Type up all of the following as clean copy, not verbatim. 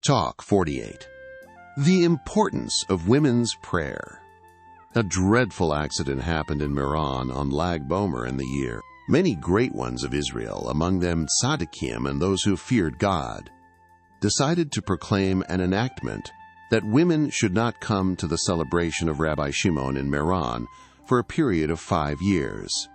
Talk 48. The importance of women's prayer. A dreadful accident happened in Meron on Lag Bomer in the year. Many great ones of Israel, among them tzaddikim and those who feared God, decided to proclaim an enactment that women should not come to the celebration of Rabbi Shimon in Meron for a period of 5 years.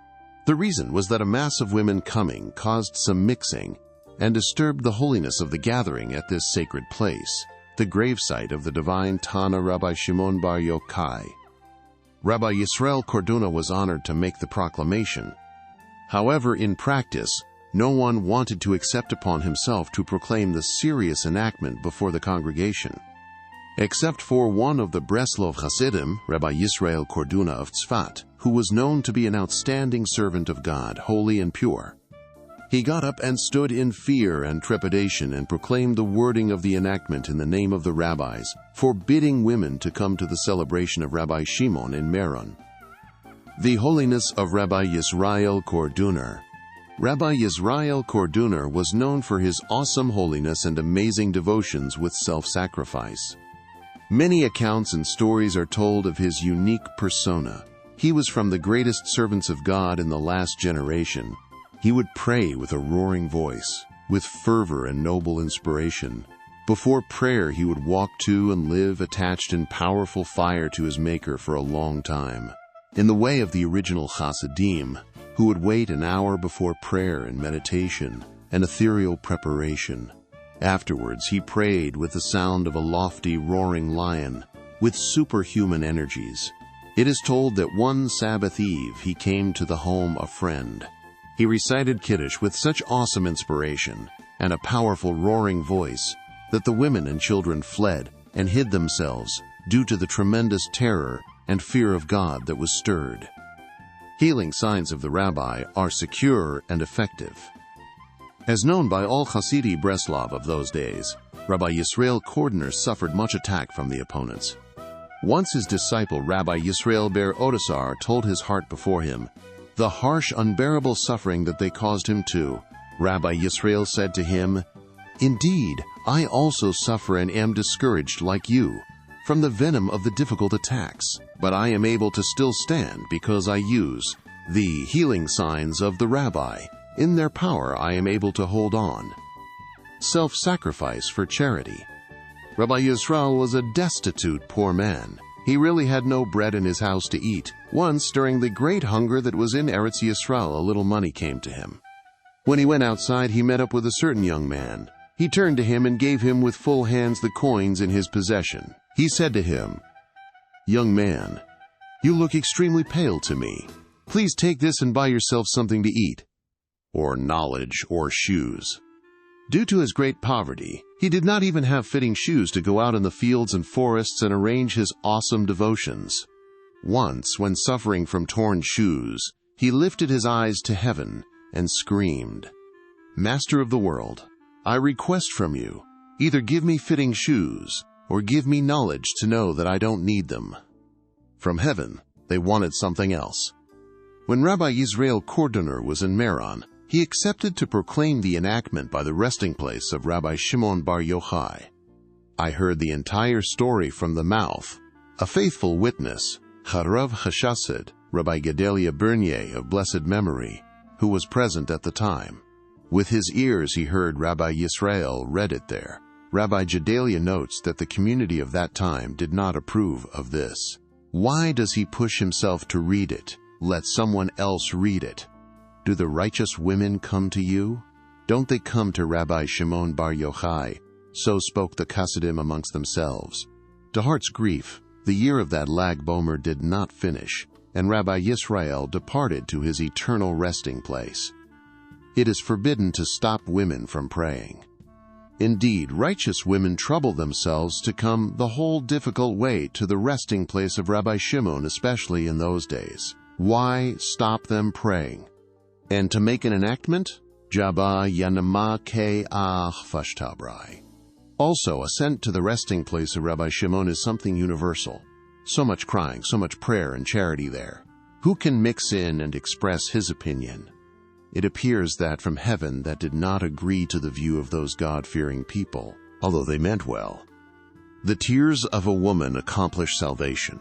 The reason was that a mass of women coming caused some mixing and disturbed the holiness of the gathering at this sacred place, the gravesite of the divine Tana Rabbi Shimon bar Yochai. Rabbi Yisrael Korduna was honored to make the proclamation. However, in practice, no one wanted to accept upon himself to proclaim the serious enactment before the congregation. Except for one of the Breslov Chassidim, Rabbi Yisrael Korduna of Tzfat, who was known to be an outstanding servant of God, holy and pure. He got up and stood in fear and trepidation and proclaimed the wording of the enactment in the name of the rabbis, forbidding women to come to the celebration of Rabbi Shimon in Meron. The holiness of Rabbi Yisrael Korduner. Rabbi Yisrael Korduner was known for his awesome holiness and amazing devotions with self-sacrifice. Many accounts and stories are told of his unique persona. He was from the greatest servants of God in the last generation. He would pray with a roaring voice, with fervor and noble inspiration. Before prayer, he would walk to and live attached in powerful fire to his Maker for a long time, in the way of the original Chassidim, who would wait an hour before prayer and meditation and ethereal preparation. Afterwards, he prayed with the sound of a lofty, roaring lion, with superhuman energies. It is told that one Sabbath eve he came to the home of a friend. He recited Kiddush with such awesome inspiration and a powerful roaring voice that the women and children fled and hid themselves due to the tremendous terror and fear of God that was stirred. Healing signs of the rabbi are secure and effective. As known by all Chassidi Breslov of those days, Rabbi Yisrael Korduner suffered much attack from the opponents. Once his disciple Rabbi Yisrael ber Odesar told his heart before him the harsh, unbearable suffering that they caused him too. Rabbi Yisrael said to him, "Indeed, I also suffer and am discouraged like you from the venom of the difficult attacks, but I am able to still stand because I use the healing signs of the rabbi. In their power I am able to hold on." Self-sacrifice for charity. Rabbi Yisrael was a destitute poor man. He really had no bread in his house to eat. Once, during the great hunger that was in Eretz Yisrael, a little money came to him. When he went outside, he met up with a certain young man. He turned to him and gave him with full hands the coins in his possession. He said to him, "Young man, you look extremely pale to me. Please take this and buy yourself something to eat, or knowledge, or shoes." Due to his great poverty, he did not even have fitting shoes to go out in the fields and forests and arrange his awesome devotions. Once, when suffering from torn shoes, he lifted his eyes to heaven and screamed, "Master of the world, I request from you, either give me fitting shoes or give me knowledge to know that I don't need them." From heaven, they wanted something else. When Rabbi Yisrael Korduner was in Meron, he accepted to proclaim the enactment by the resting place of Rabbi Shimon bar Yochai. I heard the entire story from the mouth. A faithful witness, Charav Chassid, Rabbi Gedalia Bernier of blessed memory, who was present at the time. With his ears he heard Rabbi Yisrael read it there. Rabbi Gedalia notes that the community of that time did not approve of this. Why does he push himself to read it? Let someone else read it. Do the righteous women come to you? Don't they come to Rabbi Shimon bar Yochai? So spoke the Chassidim amongst themselves. To heart's grief, the year of that Lag Bomer did not finish, and Rabbi Yisrael departed to his eternal resting place. It is forbidden to stop women from praying. Indeed, righteous women trouble themselves to come the whole difficult way to the resting place of Rabbi Shimon, especially in those days. Why stop them praying? And to make an enactment? Jaba yanama ke ach fashtabrai. Also, ascent to the resting place of Rabbi Shimon is something universal. So much crying, so much prayer and charity there. Who can mix in and express his opinion? It appears that from heaven that did not agree to the view of those God-fearing people. although they meant well. The tears of a woman accomplish salvation.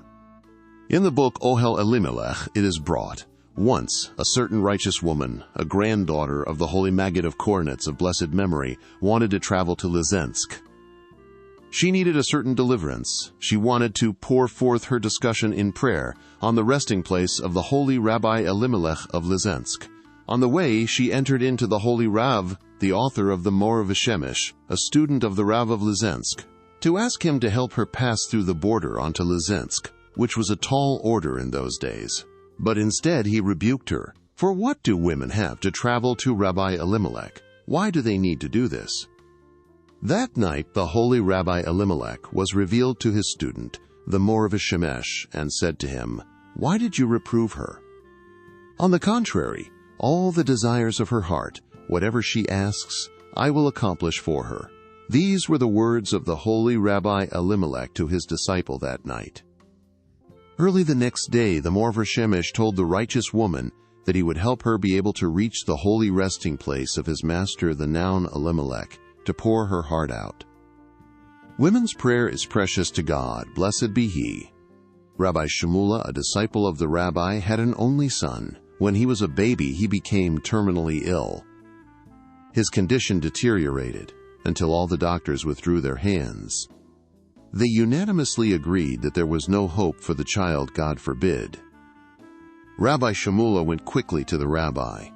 In the book Ohel Elimelech it is brought, once a certain righteous woman, a granddaughter of the Holy Maggid of Kornitz of blessed memory, wanted to travel to Lizensk. She needed a certain deliverance. She wanted to pour forth her discussion in prayer on the resting place of the holy Rabbi Elimelech of Lizensk. On the way, she entered into the holy Rav, the author of the Mor V'Shemesh, a student of the Rav of Lizensk, to ask him to help her pass through the border onto Lizensk, which was a tall order in those days. But instead he rebuked her. For what do women have to travel to Rabbi Elimelech? Why do they need to do this? That night the holy Rabbi Elimelech was revealed to his student, the Mor V'Shemesh, and said to him, "Why did you reprove her? On the contrary, all the desires of her heart, whatever she asks, I will accomplish for her." These were the words of the holy Rabbi Elimelech to his disciple that night. Early the next day, the Mor V'Shemesh told the righteous woman that he would help her be able to reach the holy resting place of his master, the noun Elimelech, to pour her heart out. Women's prayer is precious to God, blessed be He. Rabbi Shmula, a disciple of the rabbi, had an only son. When he was a baby, he became terminally ill. His condition deteriorated until all the doctors withdrew their hands. They unanimously agreed that there was no hope for the child, God forbid. Rabbi Shmula went quickly to the rabbi.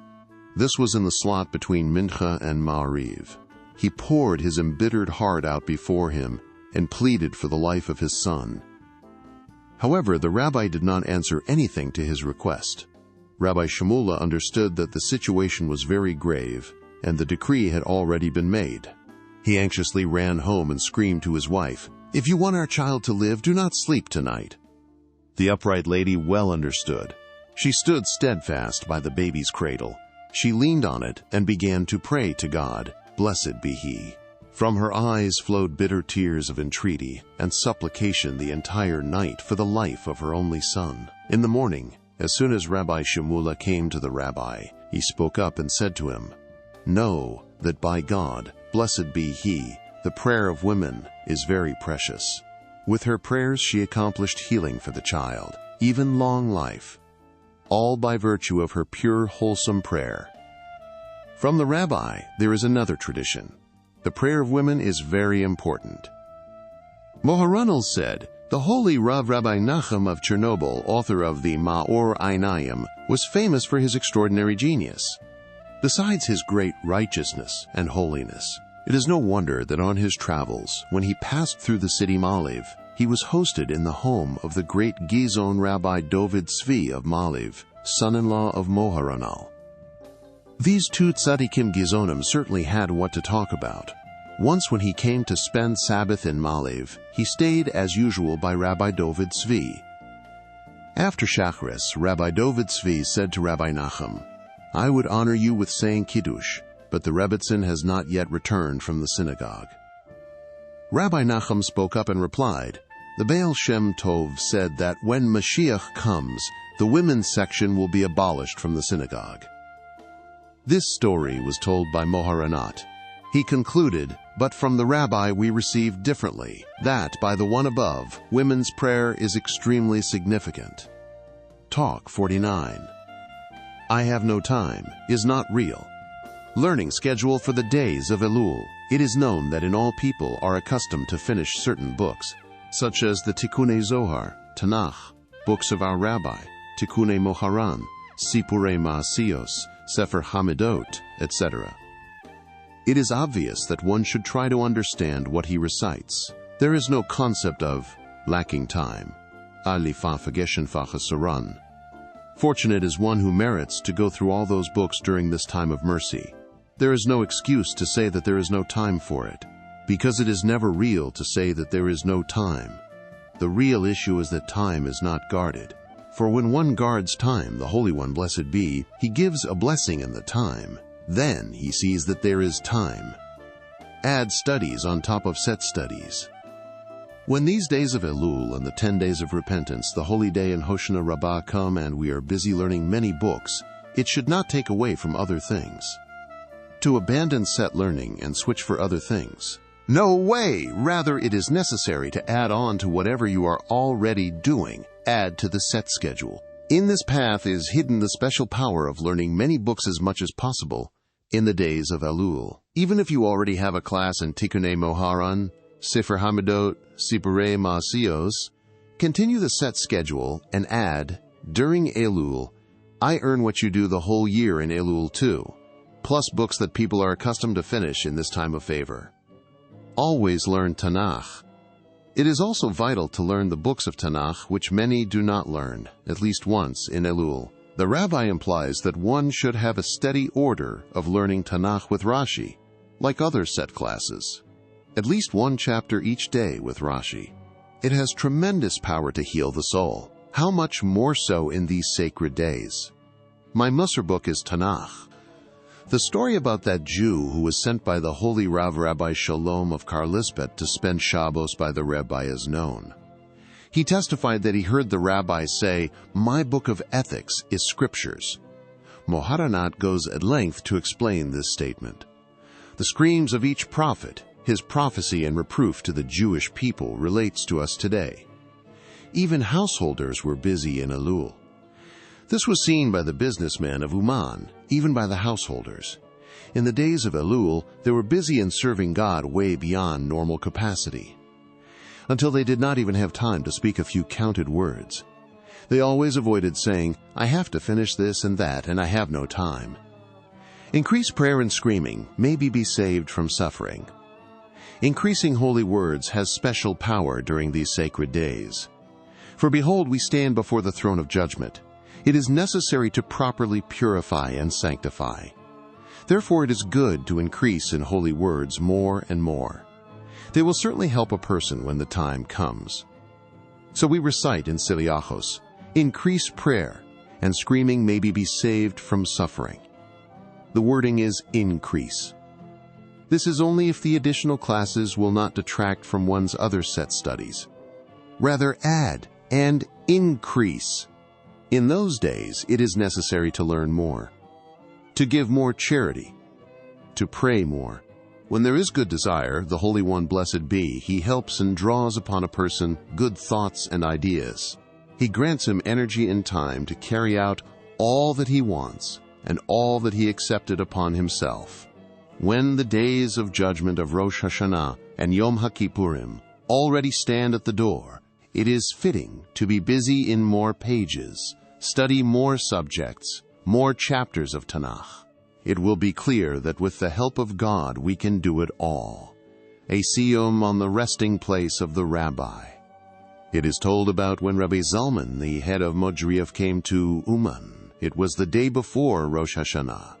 This was in the slot between Mincha and Ma'ariv. He poured his embittered heart out before him and pleaded for the life of his son. However, the rabbi did not answer anything to his request. Rabbi Shmula understood that the situation was very grave, and the decree had already been made. He anxiously ran home and screamed to his wife, "If you want our child to live, do not sleep tonight." The upright lady well understood. She stood steadfast by the baby's cradle. She leaned on it and began to pray to God, blessed be He. From her eyes flowed bitter tears of entreaty and supplication the entire night for the life of her only son. In the morning, as soon as Rabbi Shmula came to the rabbi, he spoke up and said to him, "Know that by God, blessed be He, the prayer of women is very precious. With her prayers she accomplished healing for the child, even long life, all by virtue of her pure, wholesome prayer." From the rabbi, there is another tradition. The prayer of women is very important. Moharanel said, the holy Rav Rabbi Nachman of Chernobyl, author of the Ma'or Einayim, was famous for his extraordinary genius. Besides his great righteousness and holiness, it is no wonder that on his travels, when he passed through the city Maliv, he was hosted in the home of the great Gizon Rabbi Dovid Tzvi of Maliv, son-in-law of Moharanel. These two tzaddikim Gizonim certainly had what to talk about. Once when he came to spend Sabbath in Maliv, he stayed as usual by Rabbi Dovid Tzvi. After Shacharis, Rabbi Dovid Tzvi said to Rabbi Nachman, "I would honor you with saying Kiddush, but the Rebbetzin has not yet returned from the synagogue." Rabbi Nachman spoke up and replied, "The Baal Shem Tov said that when Mashiach comes, the women's section will be abolished from the synagogue." This story was told by Moharanat. He concluded, "But from the rabbi we received differently, that, by the one above, women's prayer is extremely significant." Talk 49. I have no time is not real. Learning schedule for the days of Elul. It is known that in all people are accustomed to finish certain books, such as the Tikkunei Zohar, Tanakh, books of our rabbi, Tikkunei Moharan, Sipurei Ma'asiyos, Sefer Hamidot, etc. It is obvious that one should try to understand what he recites. There is no concept of lacking time. Fortunate is one who merits to go through all those books during this time of mercy. There is no excuse to say that there is no time for it, because it is never real to say that there is no time. The real issue is that time is not guarded. For when one guards time, the Holy One, blessed be, he gives a blessing in the time. Then he sees that there is time. Add studies on top of set studies. When these days of Elul and the 10 days of repentance, the holy day and Hoshana Rabbah come and we are busy learning many books, it should not take away from other things. To abandon set learning and switch for other things, No way! Rather, it is necessary to add on to whatever you are already doing. Add to the set schedule. In this path is hidden the special power of learning many books as much as possible in the days of Elul. Even if you already have a class in Tikkunei Moharan, Sefer Hamidot, Sipurei Maasios, continue the set schedule and add, during Elul, I earn what you do the whole year in Elul too, plus books that people are accustomed to finish in this time of favor. Always learn Tanakh. It is also vital to learn the books of Tanakh which many do not learn, at least once in Elul. The rabbi implies that one should have a steady order of learning Tanakh with Rashi, like other set classes. At least one chapter each day with Rashi. It has tremendous power to heal the soul. How much more so in these sacred days? My Musar book is Tanakh. The story about that Jew who was sent by the holy Rav Rabbi Shalom of Karlispet to spend Shabbos by the rabbi is known. He testified that he heard the rabbi say, "My book of ethics is scriptures." Moharanat goes at length to explain this statement. The screams of each prophet, his prophecy and reproof to the Jewish people relates to us today. Even householders were busy in Elul. This was seen by the businessmen of Uman, even by the householders. In the days of Elul, they were busy in serving God way beyond normal capacity, until they did not even have time to speak a few counted words. They always avoided saying, "I have to finish this and that, and I have no time." Increased prayer and screaming, maybe be saved from suffering. Increasing holy words has special power during these sacred days. For behold, we stand before the throne of judgment. It is necessary to properly purify and sanctify. Therefore it is good to increase in holy words more and more. They will certainly help a person when the time comes. So we recite in Siliachos, increase prayer, and screaming maybe be saved from suffering. The wording is increase. This is only if the additional classes will not detract from one's other set studies. Rather add and increase. In those days, it is necessary to learn more, to give more charity, to pray more. When there is good desire, the Holy One, blessed be, he helps and draws upon a person good thoughts and ideas. He grants him energy and time to carry out all that he wants and all that he accepted upon himself. When the days of judgment of Rosh Hashanah and Yom HaKippurim already stand at the door, it is fitting to be busy in more pages, study more subjects, more chapters of Tanakh. It will be clear that with the help of God we can do it all. A siyum on the resting place of the rabbi. It is told about when Rabbi Zalman, the head of Modriev, came to Uman. It was the day before Rosh Hashanah.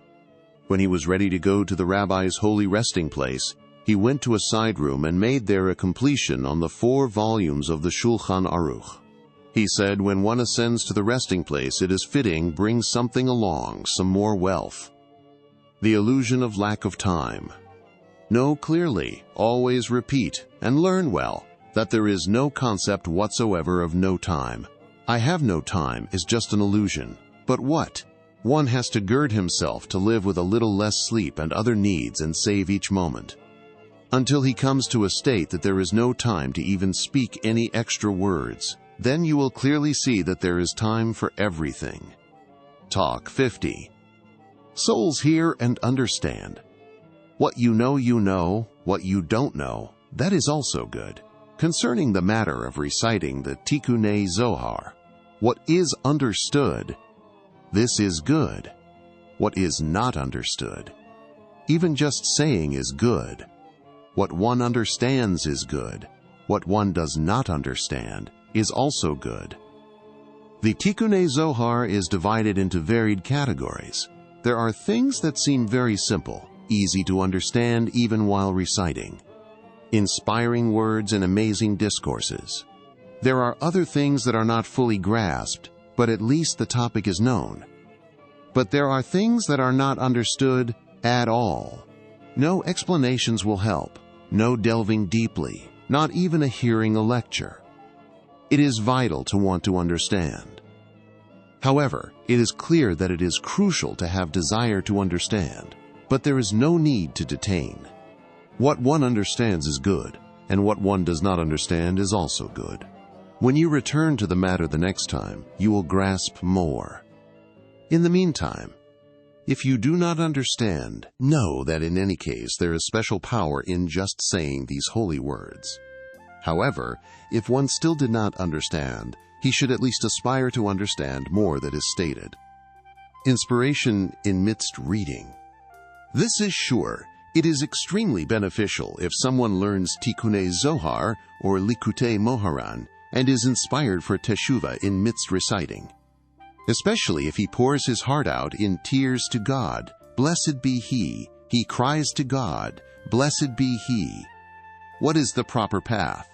When he was ready to go to the rabbi's holy resting place, he went to a side room and made there a completion on the 4 volumes of the Shulchan Aruch. He said, when one ascends to the resting place, it is fitting bring something along, some more wealth. The illusion of lack of time. Know clearly, always repeat, and learn well, that there is no concept whatsoever of no time. I have no time is just an illusion. But what? One has to gird himself to live with a little less sleep and other needs and save each moment, until he comes to a state that there is no time to even speak any extra words. Then you will clearly see that there is time for everything. Talk 50. Souls hear and understand. What you know, what you don't know, that is also good. Concerning the matter of reciting the Tikkunei Zohar, what is understood, this is good. What is not understood, even just saying is good. What one understands is good. What one does not understand is also good. The Tikkunei Zohar is divided into varied categories. There are things that seem very simple, easy to understand even while reciting. Inspiring words and amazing discourses. There are other things that are not fully grasped, but at least the topic is known. But there are things that are not understood at all. No explanations will help, no delving deeply, not even a hearing a lecture. It is vital to want to understand. However, it is clear that it is crucial to have desire to understand, but there is no need to detain. What one understands is good, and what one does not understand is also good. When you return to the matter the next time, you will grasp more. In the meantime, if you do not understand, know that in any case there is special power in just saying these holy words. However, if one still did not understand, he should at least aspire to understand more that is stated. Inspiration in midst reading. This is sure. It is extremely beneficial if someone learns Tikkunei Zohar or Likutei Moharan and is inspired for Teshuvah in midst reciting. Especially if he pours his heart out in tears to God, blessed be he cries to God, blessed be he. What is the proper path?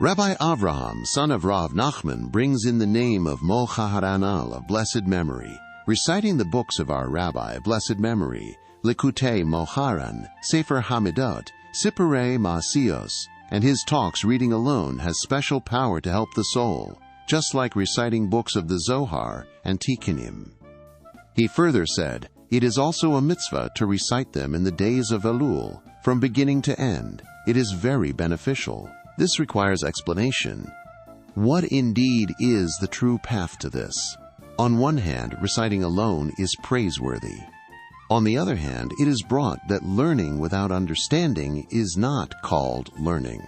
Rabbi Avraham, son of Rabbi Nachman, brings in the name of Mochaharanal of blessed memory, reciting the books of our Rabbi, blessed memory, Likutei Moharan, Sefer Hamidot, Sipurei Maasios, and his talks reading alone has special power to help the soul, just like reciting books of the Zohar and Tikkunim. He further said, it is also a mitzvah to recite them in the days of Elul, from beginning to end. It is very beneficial. This requires explanation. What indeed is the true path to this? On one hand, reciting alone is praiseworthy. On the other hand, it is brought that learning without understanding is not called learning.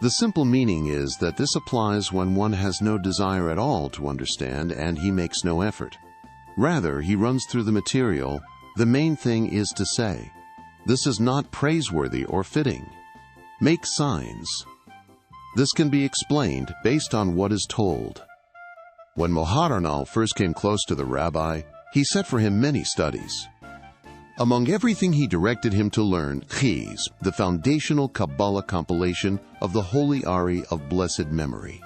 The simple meaning is that this applies when one has no desire at all to understand and he makes no effort. Rather, he runs through the material. The main thing is to say, this is not praiseworthy or fitting. Make signs. This can be explained based on what is told. When Moharanal first came close to the rabbi, he set for him many studies. Among everything he directed him to learn Chiz, the foundational Kabbalah compilation of the Holy Ari of blessed memory.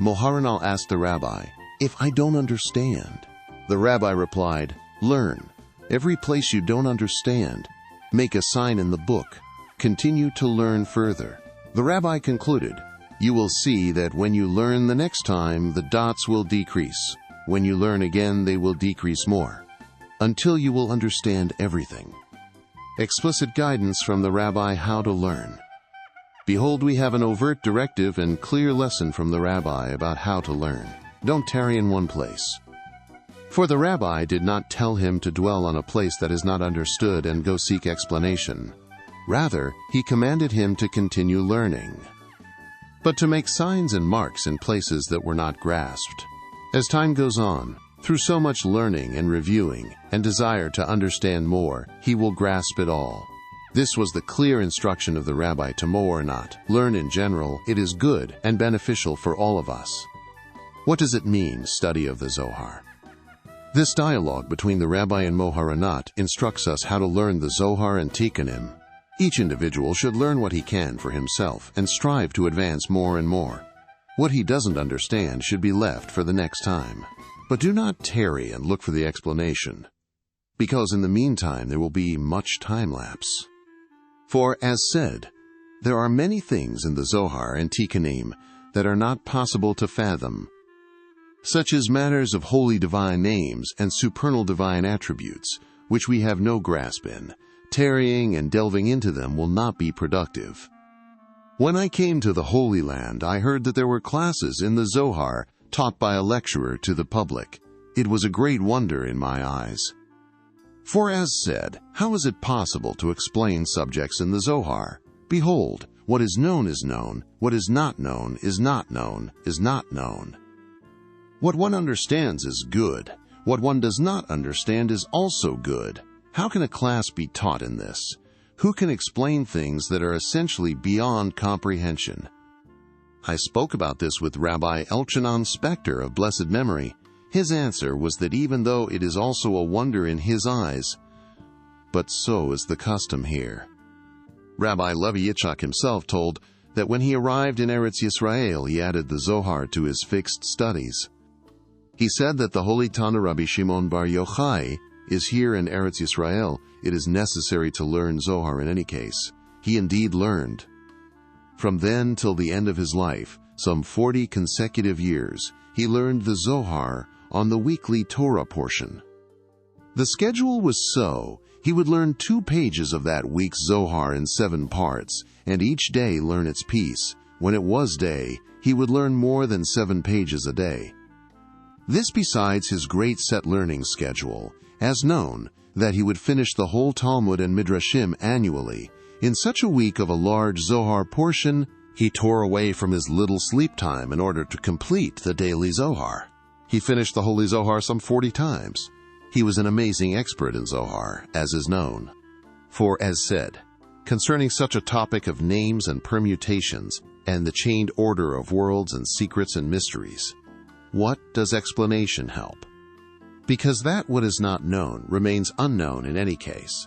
Moharanal asked the rabbi, if I don't understand? The rabbi replied, learn. Every place you don't understand, make a sign in the book. Continue to learn further. The rabbi concluded, you will see that when you learn the next time, the dots will decrease. When you learn again, they will decrease more, until you will understand everything. Explicit guidance from the rabbi how to learn. Behold, we have an overt directive and clear lesson from the rabbi about how to learn. Don't tarry in one place. For the rabbi did not tell him to dwell on a place that is not understood and go seek explanation. Rather, he commanded him to continue learning, but to make signs and marks in places that were not grasped. As time goes on, through so much learning and reviewing and desire to understand more, he will grasp it all. This was the clear instruction of the rabbi to more not learn in general. It is good and beneficial for all of us. What does it mean, study of the Zohar? This dialogue between the rabbi and Moharanat instructs us how to learn the Zohar and Tikkunim. Each individual should learn what he can for himself and strive to advance more and more. What he doesn't understand should be left for the next time. But do not tarry and look for the explanation, because in the meantime there will be much time lapse. For, as said, there are many things in the Zohar and Tikkunim that are not possible to fathom, such as matters of holy divine names and supernal divine attributes, which we have no grasp in. Tarrying and delving into them will not be productive. When I came to the Holy Land, I heard that there were classes in the Zohar taught by a lecturer to the public. It was a great wonder in my eyes. For as said, how is it possible to explain subjects in the Zohar? Behold, what is known is known, what is not known is not known, is not known. What one understands is good, what one does not understand is also good. How can a class be taught in this? Who can explain things that are essentially beyond comprehension? I spoke about this with Rabbi Elchanan Spector of blessed memory. His answer was that even though it is also a wonder in his eyes, but so is the custom here. Rabbi Levy Yishak himself told that when he arrived in Eretz Yisrael, he added the Zohar to his fixed studies. He said that the holy Tana Rabbi Shimon Bar Yochai is here in Eretz Yisrael. It is necessary to learn Zohar in any case. He indeed learned. From then till the end of his life, some 40 consecutive years, he learned the Zohar on the weekly Torah portion. The schedule was so, He would learn 2 pages of that week's Zohar in 7 parts, and each day learn its piece. When it was day, he would learn more than 7 pages a day. This besides his great set learning schedule, as known, that he would finish the whole Talmud and Midrashim annually. In such a week of a large Zohar portion, he tore away from his little sleep time in order to complete the daily Zohar. He finished the Holy Zohar some 40 times. He was an amazing expert in Zohar, as is known. For, as said, concerning such a topic of names and permutations, and the chained order of worlds and secrets and mysteries, what does explanation help? Because that what is not known remains unknown in any case.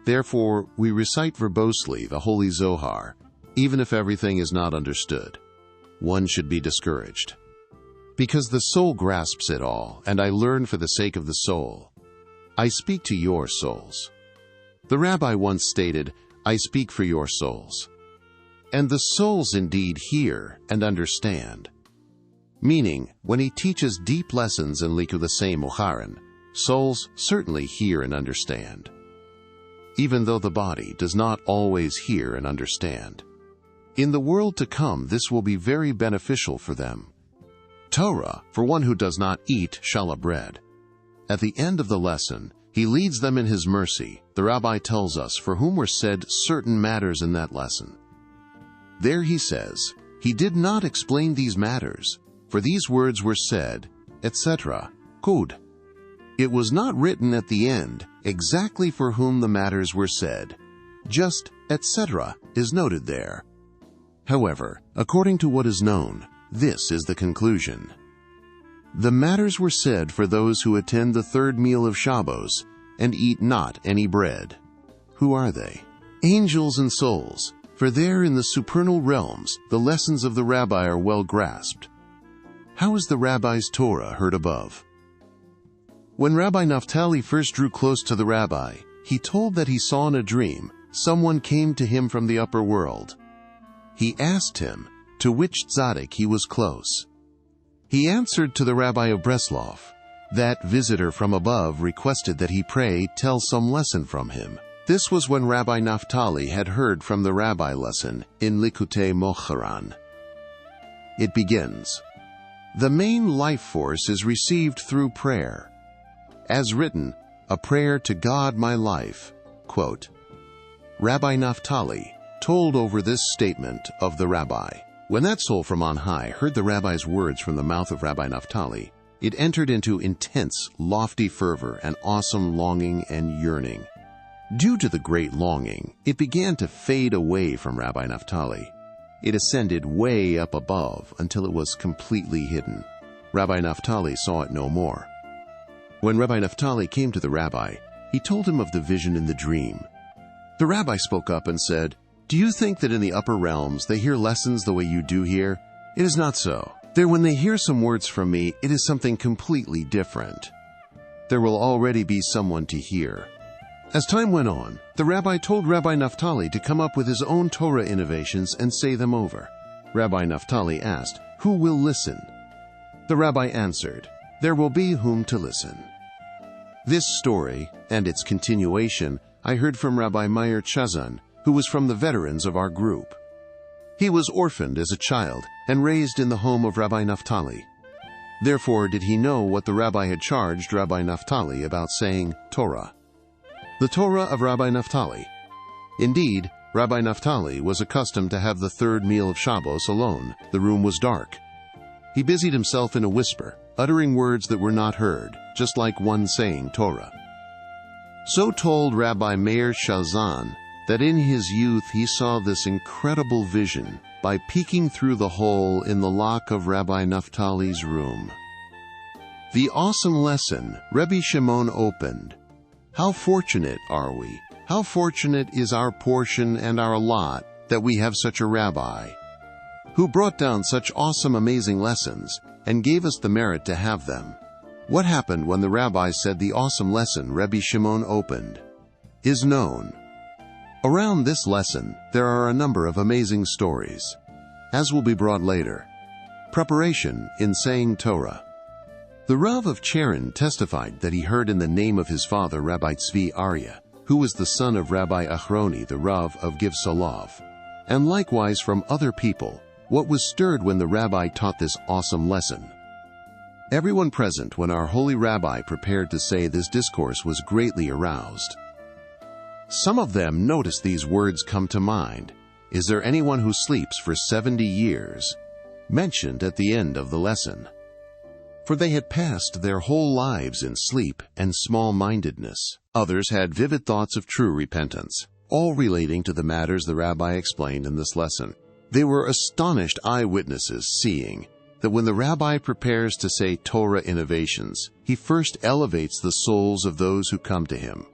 Therefore, we recite verbosely the Holy Zohar, even if everything is not understood. One should be discouraged. Because the soul grasps it all, and I learn for the sake of the soul. I speak to your souls. The rabbi once stated, I speak for your souls. And the souls indeed hear and understand. Meaning, when he teaches deep lessons in Likutei Moharan, souls certainly hear and understand. Even though the body does not always hear and understand. In the world to come, this will be very beneficial for them. Torah, for one who does not eat challah bread. At the end of the lesson, he leads them in his mercy. The rabbi tells us for whom were said certain matters in that lesson. There he says, he did not explain these matters, for these words were said, etc. Good. It was not written at the end exactly for whom the matters were said. Just etc. is noted there. However, according to what is known, this is the conclusion. The matters were said for those who attend the 3rd meal of Shabbos and eat not any bread. Who are they? Angels and souls, for there in the supernal realms the lessons of the rabbi are well grasped. How is the rabbi's Torah heard above? When Rabbi Naphtali first drew close to the rabbi, he told that he saw in a dream someone came to him from the upper world. He asked him to which tzaddik he was close. He answered to the Rabbi of Breslov. That visitor from above requested that he tell some lesson from him. This was when Rabbi Naphtali had heard from the rabbi lesson in Likutei Moharan. It begins, the main life force is received through prayer. As written, a prayer to God my life. Quote, Rabbi Naphtali told over this statement of the rabbi. When that soul from on high heard the rabbi's words from the mouth of Rabbi Naphtali, it entered into intense, lofty fervor and awesome longing and yearning. Due to the great longing, it began to fade away from Rabbi Naphtali. It ascended way up above until it was completely hidden. Rabbi Naphtali saw it no more. When Rabbi Naphtali came to the rabbi, he told him of the vision in the dream. The rabbi spoke up and said, do you think that in the upper realms they hear lessons the way you do here? It is not so. There, when they hear some words from me, it is something completely different. There will already be someone to hear. As time went on, the rabbi told Rabbi Naphtali to come up with his own Torah innovations and say them over. Rabbi Naphtali asked, who will listen? The rabbi answered, there will be whom to listen. This story, and its continuation, I heard from Rabbi Meir Chazan, who was from the veterans of our group. He was orphaned as a child and raised in the home of Rabbi Naphtali. Therefore did he know what the rabbi had charged Rabbi Naphtali about saying Torah. The Torah of Rabbi Naphtali. Indeed, Rabbi Naphtali was accustomed to have the 3rd meal of Shabbos alone. The room was dark. He busied himself in a whisper, uttering words that were not heard, just like one saying Torah. So told Rabbi Meir Chazan that in his youth he saw this incredible vision by peeking through the hole in the lock of Rabbi Naphtali's room. The awesome lesson Rebbe Shimon opened. How fortunate are we? How fortunate is our portion and our lot that we have such a rabbi who brought down such awesome, amazing lessons and gave us the merit to have them. What happened when the rabbi said the awesome lesson Rebbe Shimon opened is known. Around this lesson, there are a number of amazing stories, as will be brought later. Preparation in saying Torah. The Rav of Cherin testified that he heard in the name of his father, Rabbi Tzvi Arya, who was the son of Rabbi Achroni, the Rav of Breslov, and likewise from other people, what was stirred when the rabbi taught this awesome lesson. Everyone present when our holy rabbi prepared to say this discourse was greatly aroused. Some of them noticed these words come to mind. Is there anyone who sleeps for 70 years? Mentioned at the end of the lesson. For they had passed their whole lives in sleep and small-mindedness. Others had vivid thoughts of true repentance, all relating to the matters the rabbi explained in this lesson. They were astonished eyewitnesses, seeing that when the rabbi prepares to say Torah innovations, he first elevates the souls of those who come to him,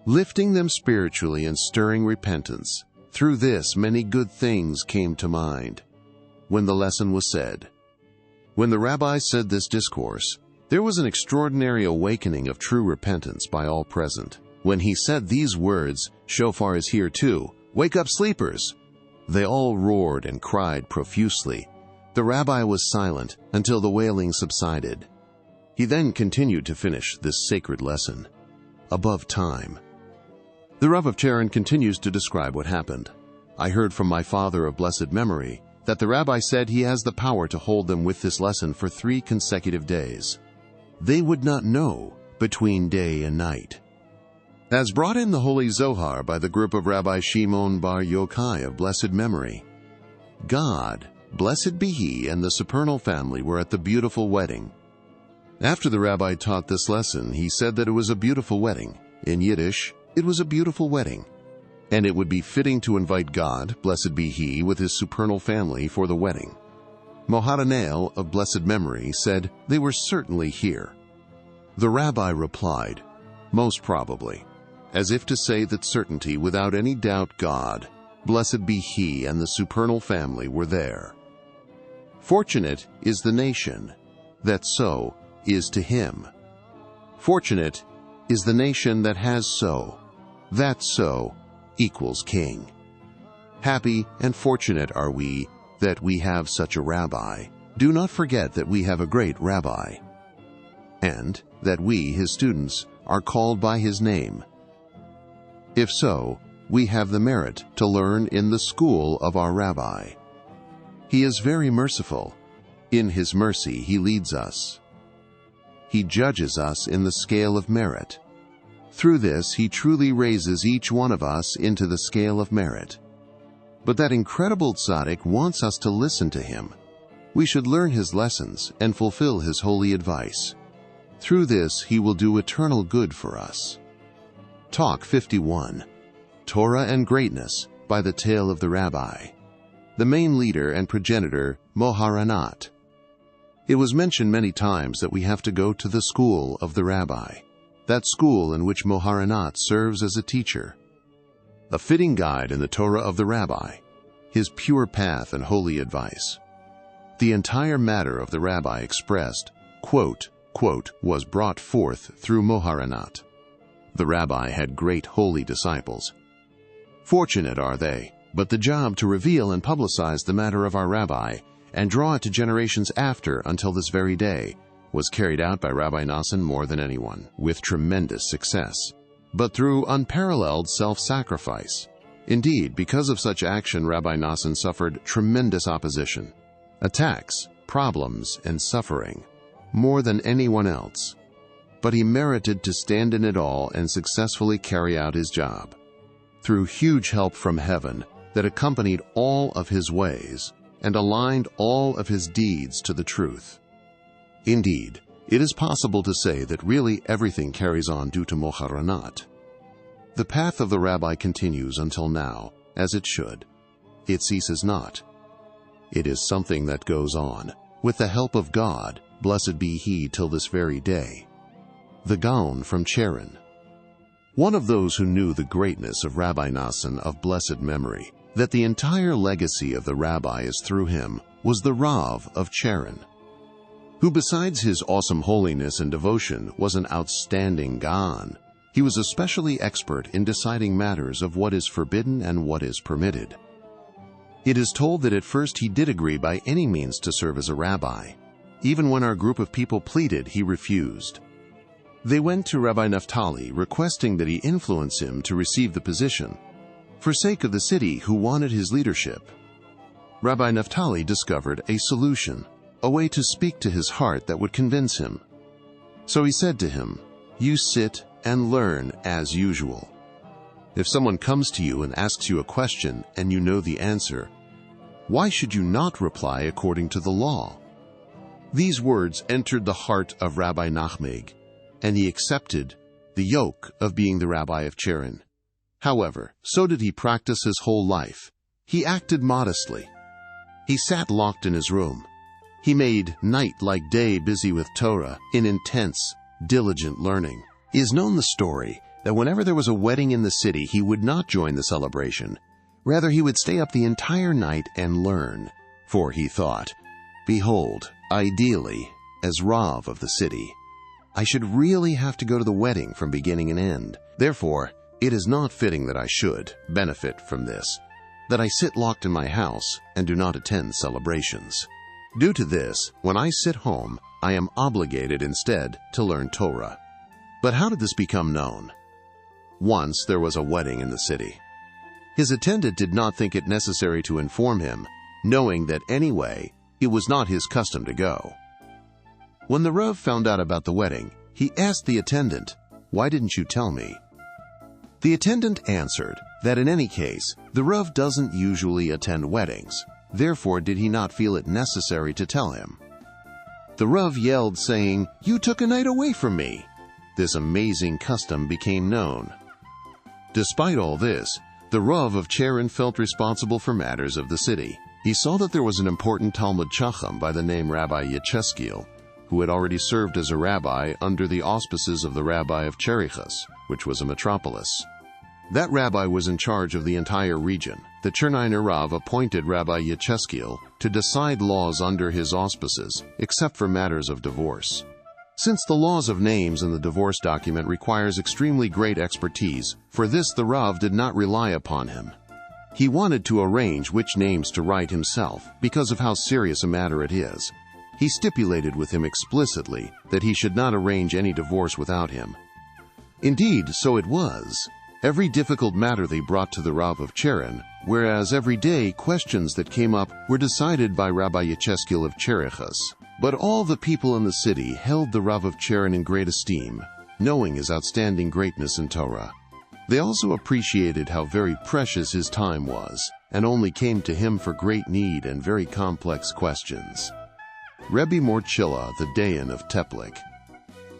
lifting them spiritually and stirring repentance. Through this, many good things came to mind. When the lesson was said, when the rabbi said this discourse, there was an extraordinary awakening of true repentance by all present. When he said these words, "Shofar is here too, wake up sleepers!" they all roared and cried profusely. The rabbi was silent until the wailing subsided. He then continued to finish this sacred lesson. Above time. The Rav of Cheren continues to describe what happened. I heard from my father of blessed memory that the rabbi said he has the power to hold them with this lesson for 3 consecutive days. They would not know between day and night. As brought in the Holy Zohar by the group of Rabbi Shimon bar Yochai of blessed memory, God, blessed be he, and the supernal family were at the beautiful wedding. After the rabbi taught this lesson, he said that it was a beautiful wedding. In Yiddish, it was a beautiful wedding, and it would be fitting to invite God, blessed be he, with his supernal family for the wedding. Moharanel of blessed memory said they were certainly here. The rabbi replied, most probably, as if to say that certainty without any doubt God, blessed be he, and the supernal family were there. Fortunate is the nation that so is to him. Fortunate is the nation that has so, that so equals king. Happy and fortunate are we that we have such a rabbi. Do not forget that we have a great rabbi, and that we, his students, are called by his name. If so, we have the merit to learn in the school of our rabbi. He is very merciful. In his mercy he leads us. He judges us in the scale of merit. Through this he truly raises each one of us into the scale of merit. But that incredible tzaddik wants us to listen to him. We should learn his lessons and fulfill his holy advice. Through this he will do eternal good for us. Talk 51. Torah and Greatness by the Tale of the Rabbi. The main leader and progenitor, Moharanat. It was mentioned many times that we have to go to the school of the rabbi, that school in which Moharanat serves as a teacher. A fitting guide in the Torah of the rabbi, his pure path and holy advice. The entire matter of the rabbi expressed, quote, was brought forth through Moharanat. The rabbi had great holy disciples. Fortunate are they, but the job to reveal and publicize the matter of our rabbi and draw it to generations after until this very day was carried out by Rabbi Nachman more than anyone, with tremendous success, but through unparalleled self-sacrifice. Indeed, because of such action, Rabbi Nachman suffered tremendous opposition, attacks, problems, and suffering, more than anyone else. But he merited to stand in it all and successfully carry out his job. Through huge help from heaven that accompanied all of his ways and aligned all of his deeds to the truth. Indeed, it is possible to say that really everything carries on due to Moharanat. The path of the rabbi continues until now, as it should. It ceases not. It is something that goes on, with the help of God, blessed be he, till this very day. The Gaon from Cheren. One of those who knew the greatness of Rabbi Nachman of blessed memory, that the entire legacy of the rabbi is through him, was the Rav of Cheren, who besides his awesome holiness and devotion was an outstanding Gaon. He was especially expert in deciding matters of what is forbidden and what is permitted. It is told that at first he did agree by any means to serve as a rabbi. Even when our group of people pleaded, he refused. They went to Rabbi Naphtali, requesting that he influence him to receive the position, for sake of the city who wanted his leadership. Rabbi Naphtali discovered a solution, a way to speak to his heart that would convince him. So he said to him, "You sit and learn as usual. If someone comes to you and asks you a question and you know the answer, why should you not reply according to the law?" These words entered the heart of Rabbi Nachman, and he accepted the yoke of being the rabbi of Cherin. However, so did he practice his whole life. He acted modestly. He sat locked in his room. He made night like day busy with Torah in intense, diligent learning. It is known the story that whenever there was a wedding in the city, he would not join the celebration. Rather, he would stay up the entire night and learn. For he thought, "Behold, ideally, as Rav of the city, I should really have to go to the wedding from beginning and end. Therefore, it is not fitting that I should benefit from this, that I sit locked in my house and do not attend celebrations. Due to this, when I sit home, I am obligated instead to learn Torah." But how did this become known? Once there was a wedding in the city. His attendant did not think it necessary to inform him, knowing that anyway, it was not his custom to go. When the Rav found out about the wedding, he asked the attendant, "Why didn't you tell me?" The attendant answered that in any case, the Rav doesn't usually attend weddings, therefore did he not feel it necessary to tell him. The Rav yelled, saying, "You took a night away from me." This amazing custom became known. Despite all this, the Rav of Cherin felt responsible for matters of the city. He saw that there was an important Talmud Chacham by the name Rabbi Yishak, who had already served as a rabbi under the auspices of the rabbi of Cherichas, which was a metropolis. That rabbi was in charge of the entire region. The Cherniner Rav appointed Rabbi Yishak to decide laws under his auspices, except for matters of divorce. Since the laws of names in the divorce document requires extremely great expertise, for this the Rav did not rely upon him. He wanted to arrange which names to write himself, because of how serious a matter it is. He stipulated with him explicitly that he should not arrange any divorce without him. Indeed, so it was. Every difficult matter they brought to the Rav of Cherin, whereas every day questions that came up were decided by Rabbi Yishak of Cherichas. But all the people in the city held the Rav of Cherin in great esteem, knowing his outstanding greatness in Torah. They also appreciated how very precious his time was, and only came to him for great need and very complex questions. Rebbe Morchilla, the Dayan of Teplik.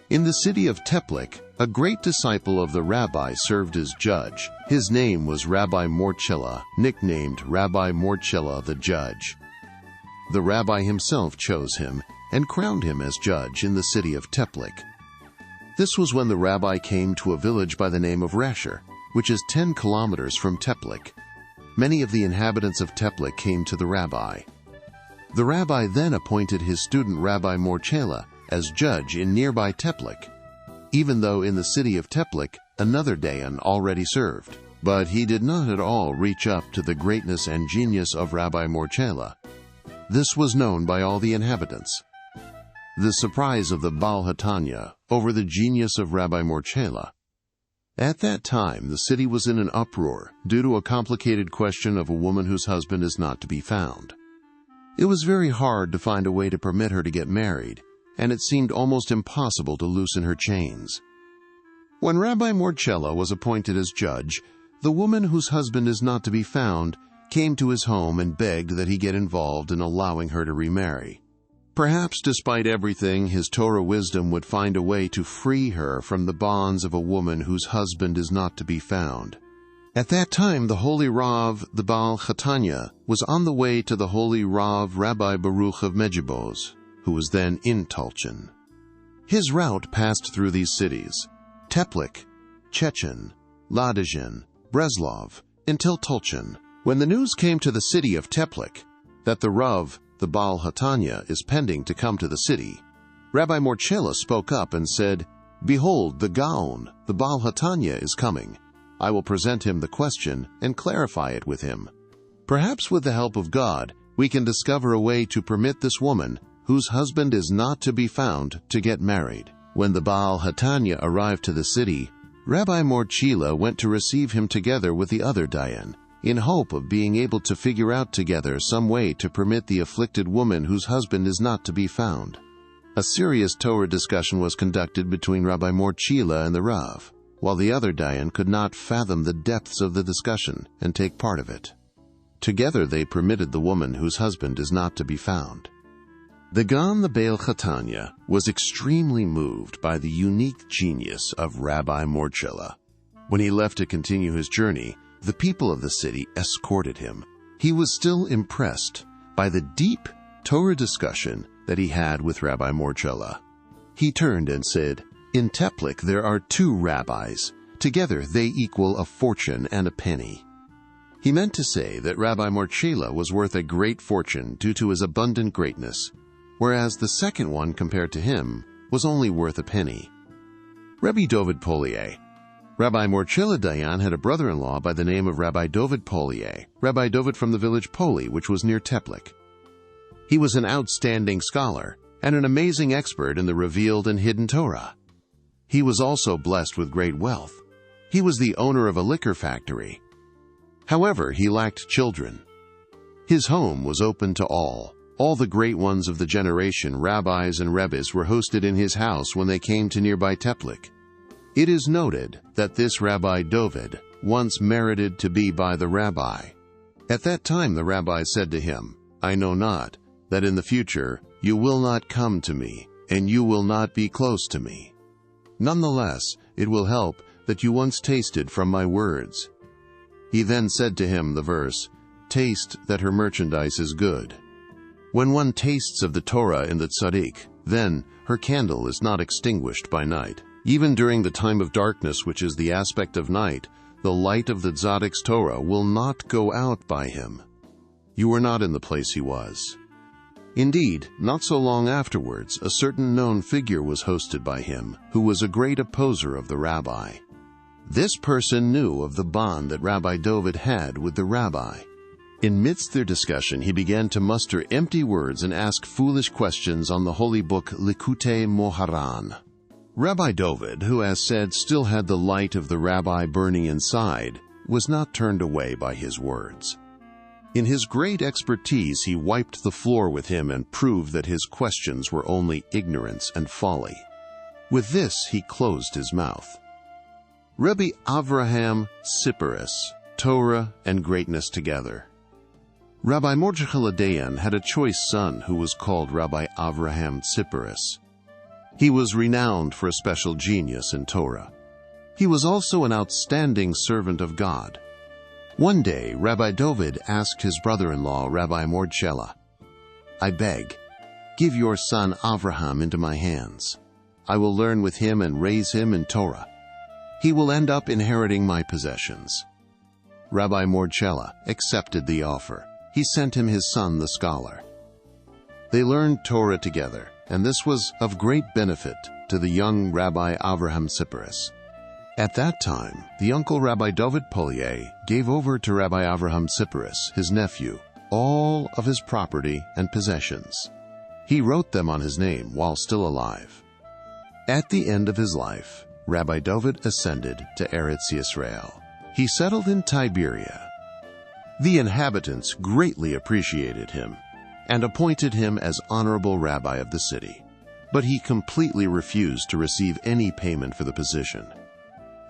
In the city of Teplik, a great disciple of the rabbi served as judge. His name was Rabbi Morchilla, nicknamed Rabbi Morchilla the Judge. The rabbi himself chose him and crowned him as judge in the city of Teplik. This was when the rabbi came to a village by the name of Rasher, which is 10 kilometers from Teplik. Many of the inhabitants of Teplik came to the rabbi. The rabbi then appointed his student Rabbi Morchilla as judge in nearby Teplik, even though in the city of Teplik another Dayan already served. But he did not at all reach up to the greatness and genius of Rabbi Morchilla. This was known by all the inhabitants. The surprise of the Baal Hatanya over the genius of Rabbi Morchilla. At that time, the city was in an uproar due to a complicated question of a woman whose husband is not to be found. It was very hard to find a way to permit her to get married, and it seemed almost impossible to loosen her chains. When Rabbi Morchilla was appointed as judge, the woman whose husband is not to be found came to his home and begged that he get involved in allowing her to remarry. Perhaps despite everything, his Torah wisdom would find a way to free her from the bonds of a woman whose husband is not to be found. At that time, the holy Rav, the Baal Chatanya, was on the way to the holy Rav Rabbi Baruch of Medjugorje, who was then in Tulchin. His route passed through these cities, Teplik, Chechen, Ladizhin, Breslov, until Tulchin. When the news came to the city of Teplik that the Rav, the Baal Hatanya, is pending to come to the city, Rabbi Morchilla spoke up and said, "Behold, the Gaon, the Baal Hatanya, is coming. I will present him the question and clarify it with him. Perhaps with the help of God, we can discover a way to permit this woman, whose husband is not to be found, to get married." When the Baal Hatanya arrived to the city, Rabbi Morchila went to receive him together with the other Dayan, in hope of being able to figure out together some way to permit the afflicted woman whose husband is not to be found. A serious Torah discussion was conducted between Rabbi Morchila and the Rav, while the other Dayan could not fathom the depths of the discussion and take part of it. Together they permitted the woman whose husband is not to be found. The Gan the Baal Chatanya was extremely moved by the unique genius of Rabbi Morchila. When he left to continue his journey, the people of the city escorted him. He was still impressed by the deep Torah discussion that he had with Rabbi Morchila. He turned and said, "In Teplik there are 2 rabbis. Together they equal a fortune and a penny." He meant to say that Rabbi Morchila was worth a great fortune due to his abundant greatness, whereas the second one, compared to him, was only worth a penny. Rabbi Dovid Polier. Rabbi Morchila Dayan had a brother-in-law by the name of Rabbi Dovid Polier, Rabbi Dovid from the village Poli, which was near Teplik. He was an outstanding scholar and an amazing expert in the revealed and hidden Torah. He was also blessed with great wealth. He was the owner of a liquor factory. However, he lacked children. His home was open to all. All the great ones of the generation, rabbis and rebbes, were hosted in his house when they came to nearby Teplik. It is noted that this Rabbi Dovid once merited to be by the rabbi. At that time the rabbi said to him, "I know not that in the future you will not come to me, and you will not be close to me. Nonetheless, it will help that you once tasted from my words." He then said to him the verse, "Taste that her merchandise is good." When one tastes of the Torah in the tzaddik, then her candle is not extinguished by night. Even during the time of darkness, which is the aspect of night, the light of the tzaddik's Torah will not go out by him. You were not in the place he was. Indeed, not so long afterwards, a certain known figure was hosted by him, who was a great opposer of the rabbi. This person knew of the bond that Rabbi Dovid had with the rabbi. In midst their discussion, he began to muster empty words and ask foolish questions on the holy book Likutei Moharan. Rabbi Dovid, who as said still had the light of the rabbi burning inside, was not turned away by his words. In his great expertise, he wiped the floor with him and proved that his questions were only ignorance and folly. With this, he closed his mouth. Rabbi Avraham Tziporis, Torah and greatness together. Rabbi Mordechai Dayan had a choice son who was called Rabbi Avraham Tziporis. He was renowned for a special genius in Torah. He was also an outstanding servant of God. One day, Rabbi Dovid asked his brother-in-law, Rabbi Morchila, "I beg, give your son Avraham into my hands. I will learn with him and raise him in Torah. He will end up inheriting my possessions." Rabbi Morchila accepted the offer. He sent him his son, the scholar. They learned Torah together, and this was of great benefit to the young Rabbi Avraham Tziporis. At that time, the uncle Rabbi Dovid Polier gave over to Rabbi Avraham Tziporis, his nephew, all of his property and possessions. He wrote them on his name while still alive. At the end of his life, Rabbi Dovid ascended to Eretz Yisrael. He settled in Tiberia. The inhabitants greatly appreciated him and appointed him as honorable rabbi of the city, but he completely refused to receive any payment for the position.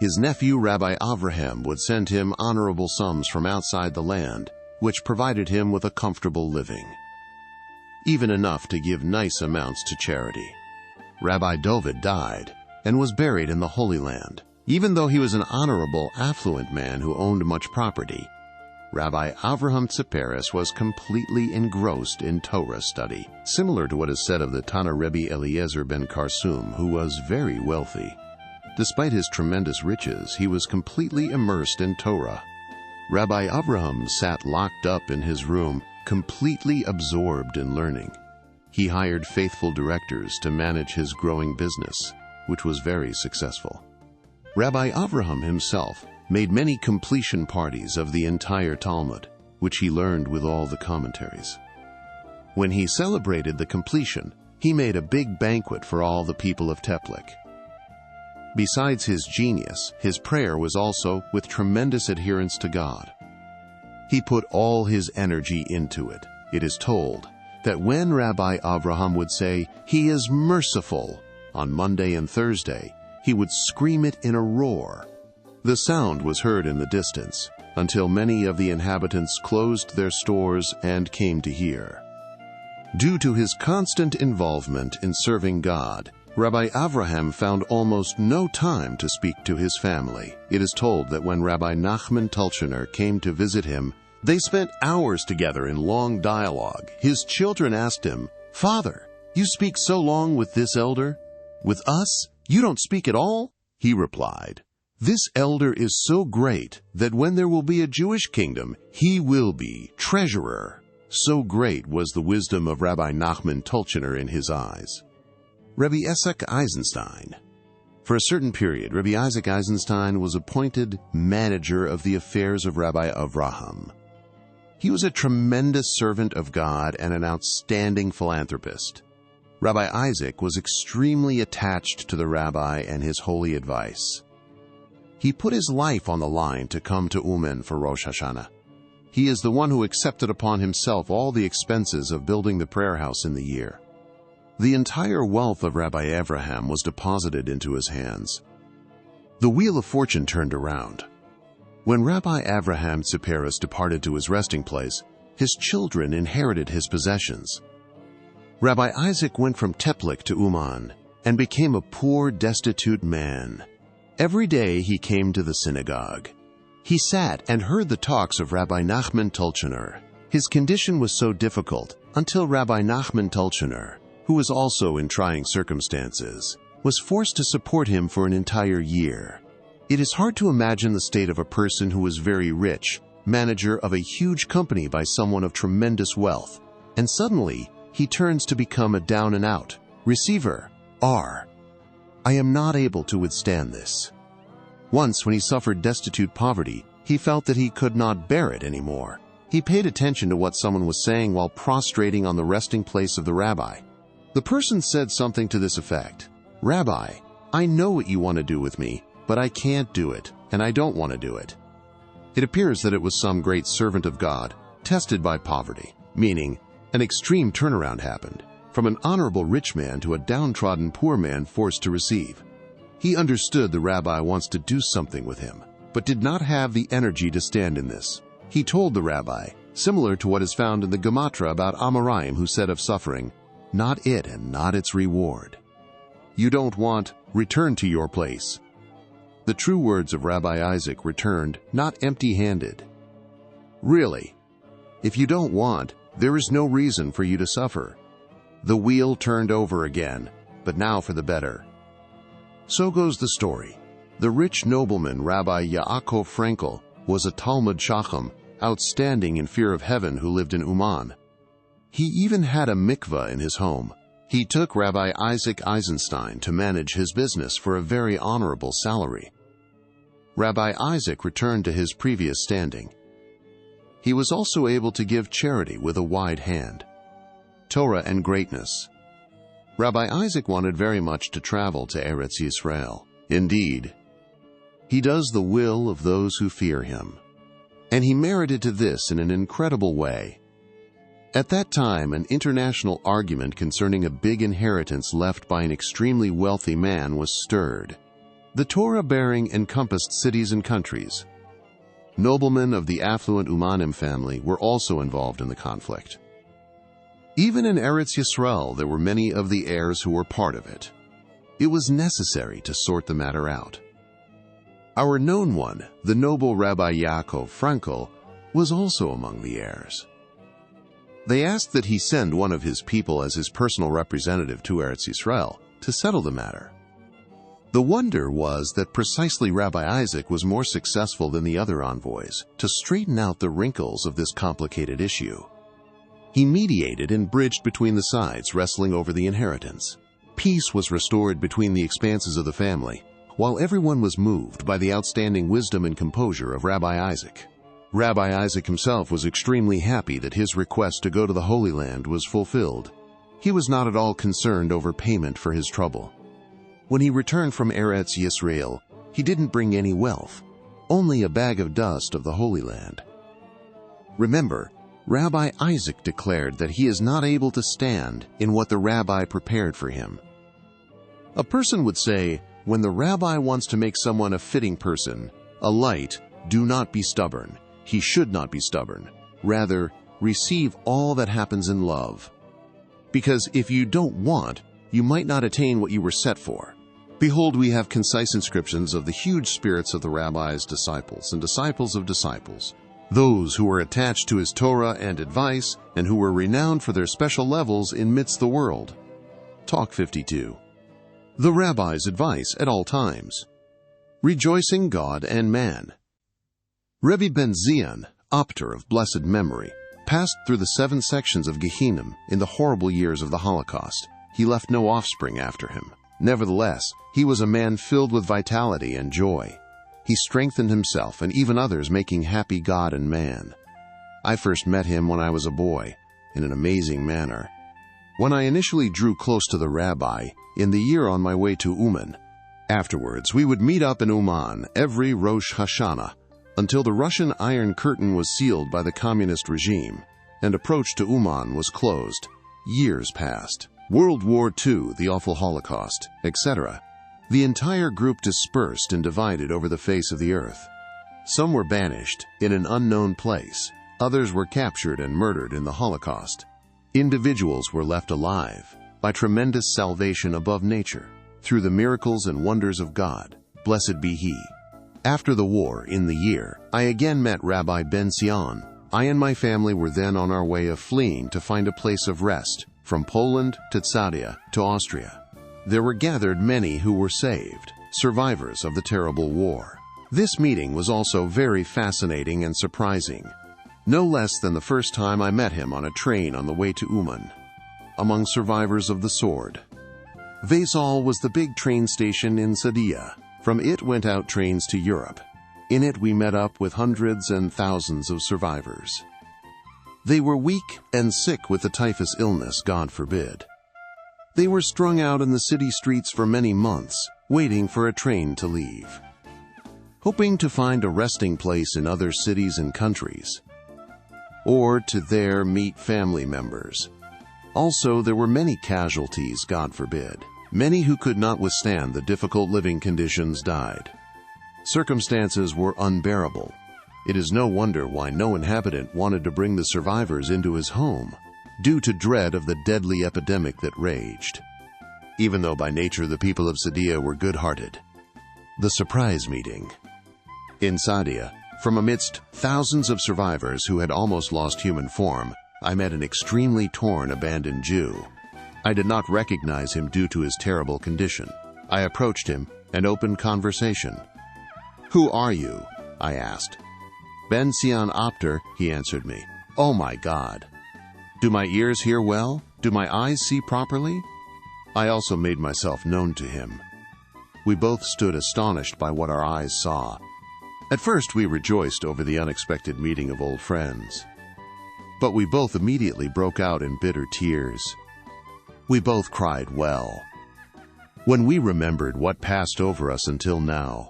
His nephew Rabbi Avraham would send him honorable sums from outside the land, which provided him with a comfortable living, even enough to give nice amounts to charity. Rabbi Dovid died and was buried in the Holy Land. Even though he was an honorable, affluent man who owned much property, Rabbi Avraham Tziporis was completely engrossed in Torah study, similar to what is said of the Tana Rebbe Eliezer ben Karsum, who was very wealthy. Despite his tremendous riches, he was completely immersed in Torah. Rabbi Avraham sat locked up in his room, completely absorbed in learning. He hired faithful directors to manage his growing business, which was very successful. Rabbi Avraham himself made many completion parties of the entire Talmud, which he learned with all the commentaries. When he celebrated the completion, he made a big banquet for all the people of Teplik. Besides his genius, his prayer was also with tremendous adherence to God. He put all his energy into it. It is told that when Rabbi Avraham would say, "He is merciful," on Monday and Thursday, he would scream it in a roar. The sound was heard in the distance, until many of the inhabitants closed their stores and came to hear. Due to his constant involvement in serving God, Rabbi Avraham found almost no time to speak to his family. It is told that when Rabbi Nachman came to visit him, they spent hours together in long dialogue. His children asked him, "Father, you speak so long with this elder? With us, you don't speak at all?" He replied, "This elder is so great that when there will be a Jewish kingdom, he will be treasurer." So great was the wisdom of Rabbi Nachman in his eyes. Rabbi Yishak Eisenstein. For a certain period, Rabbi Isaac Eisenstein was appointed manager of the affairs of Rabbi Avraham. He was a tremendous servant of God and an outstanding philanthropist. Rabbi Isaac was extremely attached to the rabbi and his holy advice. He put his life on the line to come to Uman for Rosh Hashanah. He is the one who accepted upon himself all the expenses of building the prayer house in the year. The entire wealth of Rabbi Avraham was deposited into his hands. The wheel of fortune turned around. When Rabbi Avraham Tziperis departed to his resting place, his children inherited his possessions. Rabbi Isaac went from Teplik to Uman and became a poor, destitute man. Every day he came to the synagogue. He sat and heard the talks of Rabbi Nachman Tulchener. His condition was so difficult until Rabbi Nachman Tulchener, who was also in trying circumstances, was forced to support him for an entire year. It is hard to imagine the state of a person who was very rich, manager of a huge company by someone of tremendous wealth, and suddenly he turns to become a down-and-out receiver. I am not able to withstand this. Once, when he suffered destitute poverty, he felt that he could not bear it anymore. He paid attention to what someone was saying while prostrating on the resting place of the rabbi. The person said something to this effect: "Rabbi, I know what you want to do with me, but I can't do it, and I don't want to do it." It appears that it was some great servant of God, tested by poverty, meaning an extreme turnaround happened, from an honorable rich man to a downtrodden poor man forced to receive. He understood the rabbi wants to do something with him, but did not have the energy to stand in this. He told the rabbi, similar to what is found in the Gematra about Amoraim, who said of suffering, "Not it and not its reward. You don't want, return to your place." The true words of Rabbi Isaac returned, not empty-handed. Really, if you don't want, there is no reason for you to suffer. The wheel turned over again, but now for the better. So goes the story. The rich nobleman Rabbi Yaakov Frankel was a Talmud Chacham, outstanding in fear of heaven, who lived in Uman. He even had a mikveh in his home. He took Rabbi Isaac Eisenstein to manage his business for a very honorable salary. Rabbi Isaac returned to his previous standing. He was also able to give charity with a wide hand. Torah and greatness. Rabbi Isaac wanted very much to travel to Eretz Yisrael. Indeed, he does the will of those who fear him. And he merited to this in an incredible way. At that time, an international argument concerning a big inheritance left by an extremely wealthy man was stirred. The Torah-bearing encompassed cities and countries. Noblemen of the affluent Umanim family were also involved in the conflict. Even in Eretz Yisrael, there were many of the heirs who were part of it. It was necessary to sort the matter out. Our known one, the noble Rabbi Yaakov Frankel, was also among the heirs. They asked that he send one of his people as his personal representative to Eretz Yisrael to settle the matter. The wonder was that precisely Rabbi Isaac was more successful than the other envoys to straighten out the wrinkles of this complicated issue. He mediated and bridged between the sides wrestling over the inheritance. Peace was restored between the expanses of the family, while everyone was moved by the outstanding wisdom and composure of Rabbi Isaac. Rabbi Isaac himself was extremely happy that his request to go to the Holy Land was fulfilled. He was not at all concerned over payment for his trouble. When he returned from Eretz Yisrael, he didn't bring any wealth, only a bag of dust of the Holy Land. Remember, Rabbi Isaac declared that he is not able to stand in what the rabbi prepared for him. A person would say, when the rabbi wants to make someone a fitting person, a light, do not be stubborn. He should not be stubborn. Rather, receive all that happens in love. Because if you don't want, you might not attain what you were set for. Behold, we have concise inscriptions of the huge spirits of the rabbi's disciples and disciples of disciples, those who were attached to his Torah and advice, and who were renowned for their special levels in midst the world. Talk 52. The rabbi's advice at all times. Rejoicing God and man. Rebbe Ben Zion, Opter of blessed memory, passed through the 7 sections of Gehinnom in the horrible years of the Holocaust. He left no offspring after him. Nevertheless, he was a man filled with vitality and joy. He strengthened himself and even others, making happy God and man. I first met him when I was a boy, in an amazing manner. When I initially drew close to the rabbi, in the year on my way to Uman. Afterwards, we would meet up in Uman every Rosh Hashanah, until the Russian Iron Curtain was sealed by the communist regime, and approach to Uman was closed. Years passed. World War II, the awful Holocaust, etc. The entire group dispersed and divided over the face of the earth. Some were banished in an unknown place. Others were captured and murdered in the Holocaust. Individuals were left alive by tremendous salvation above nature, through the miracles and wonders of God. Blessed be He. After the war, in the year, I again met Rabbi Ben Zion. I and my family were then on our way of fleeing to find a place of rest, from Poland to Tsadia to Austria. There were gathered many who were saved, survivors of the terrible war. This meeting was also very fascinating and surprising. No less than the first time I met him on a train on the way to Uman, among survivors of the sword. Vesal was the big train station in Tsadia. From it went out trains to Europe. In it we met up with hundreds and thousands of survivors. They were weak and sick with the typhus illness, God forbid. They were strung out in the city streets for many months, waiting for a train to leave, hoping to find a resting place in other cities and countries, or to there meet family members. Also, there were many casualties, God forbid. Many who could not withstand the difficult living conditions died. Circumstances were unbearable. It is no wonder why no inhabitant wanted to bring the survivors into his home, due to dread of the deadly epidemic that raged. Even though by nature the people of Tsadia were good-hearted. The surprise meeting. In Tsadia, from amidst thousands of survivors who had almost lost human form, I met an extremely torn, abandoned Jew. I did not recognize him due to his terrible condition. I approached him and opened conversation. "Who are you?" I asked. "Ben Zion Opter," he answered me. "Oh my God! Do my ears hear well? Do my eyes see properly?" I also made myself known to him. We both stood astonished by what our eyes saw. At first we rejoiced over the unexpected meeting of old friends. But we both immediately broke out in bitter tears. We both cried well, when we remembered what passed over us until now,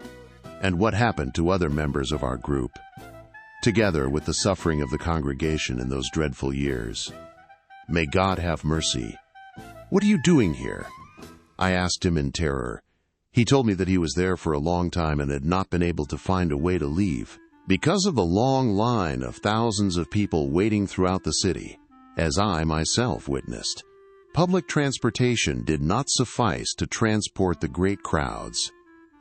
and what happened to other members of our group, together with the suffering of the congregation in those dreadful years. May God have mercy. "What are you doing here?" I asked him in terror. He told me that he was there for a long time and had not been able to find a way to leave, because of the long line of thousands of people waiting throughout the city, as I myself witnessed. Public transportation did not suffice to transport the great crowds.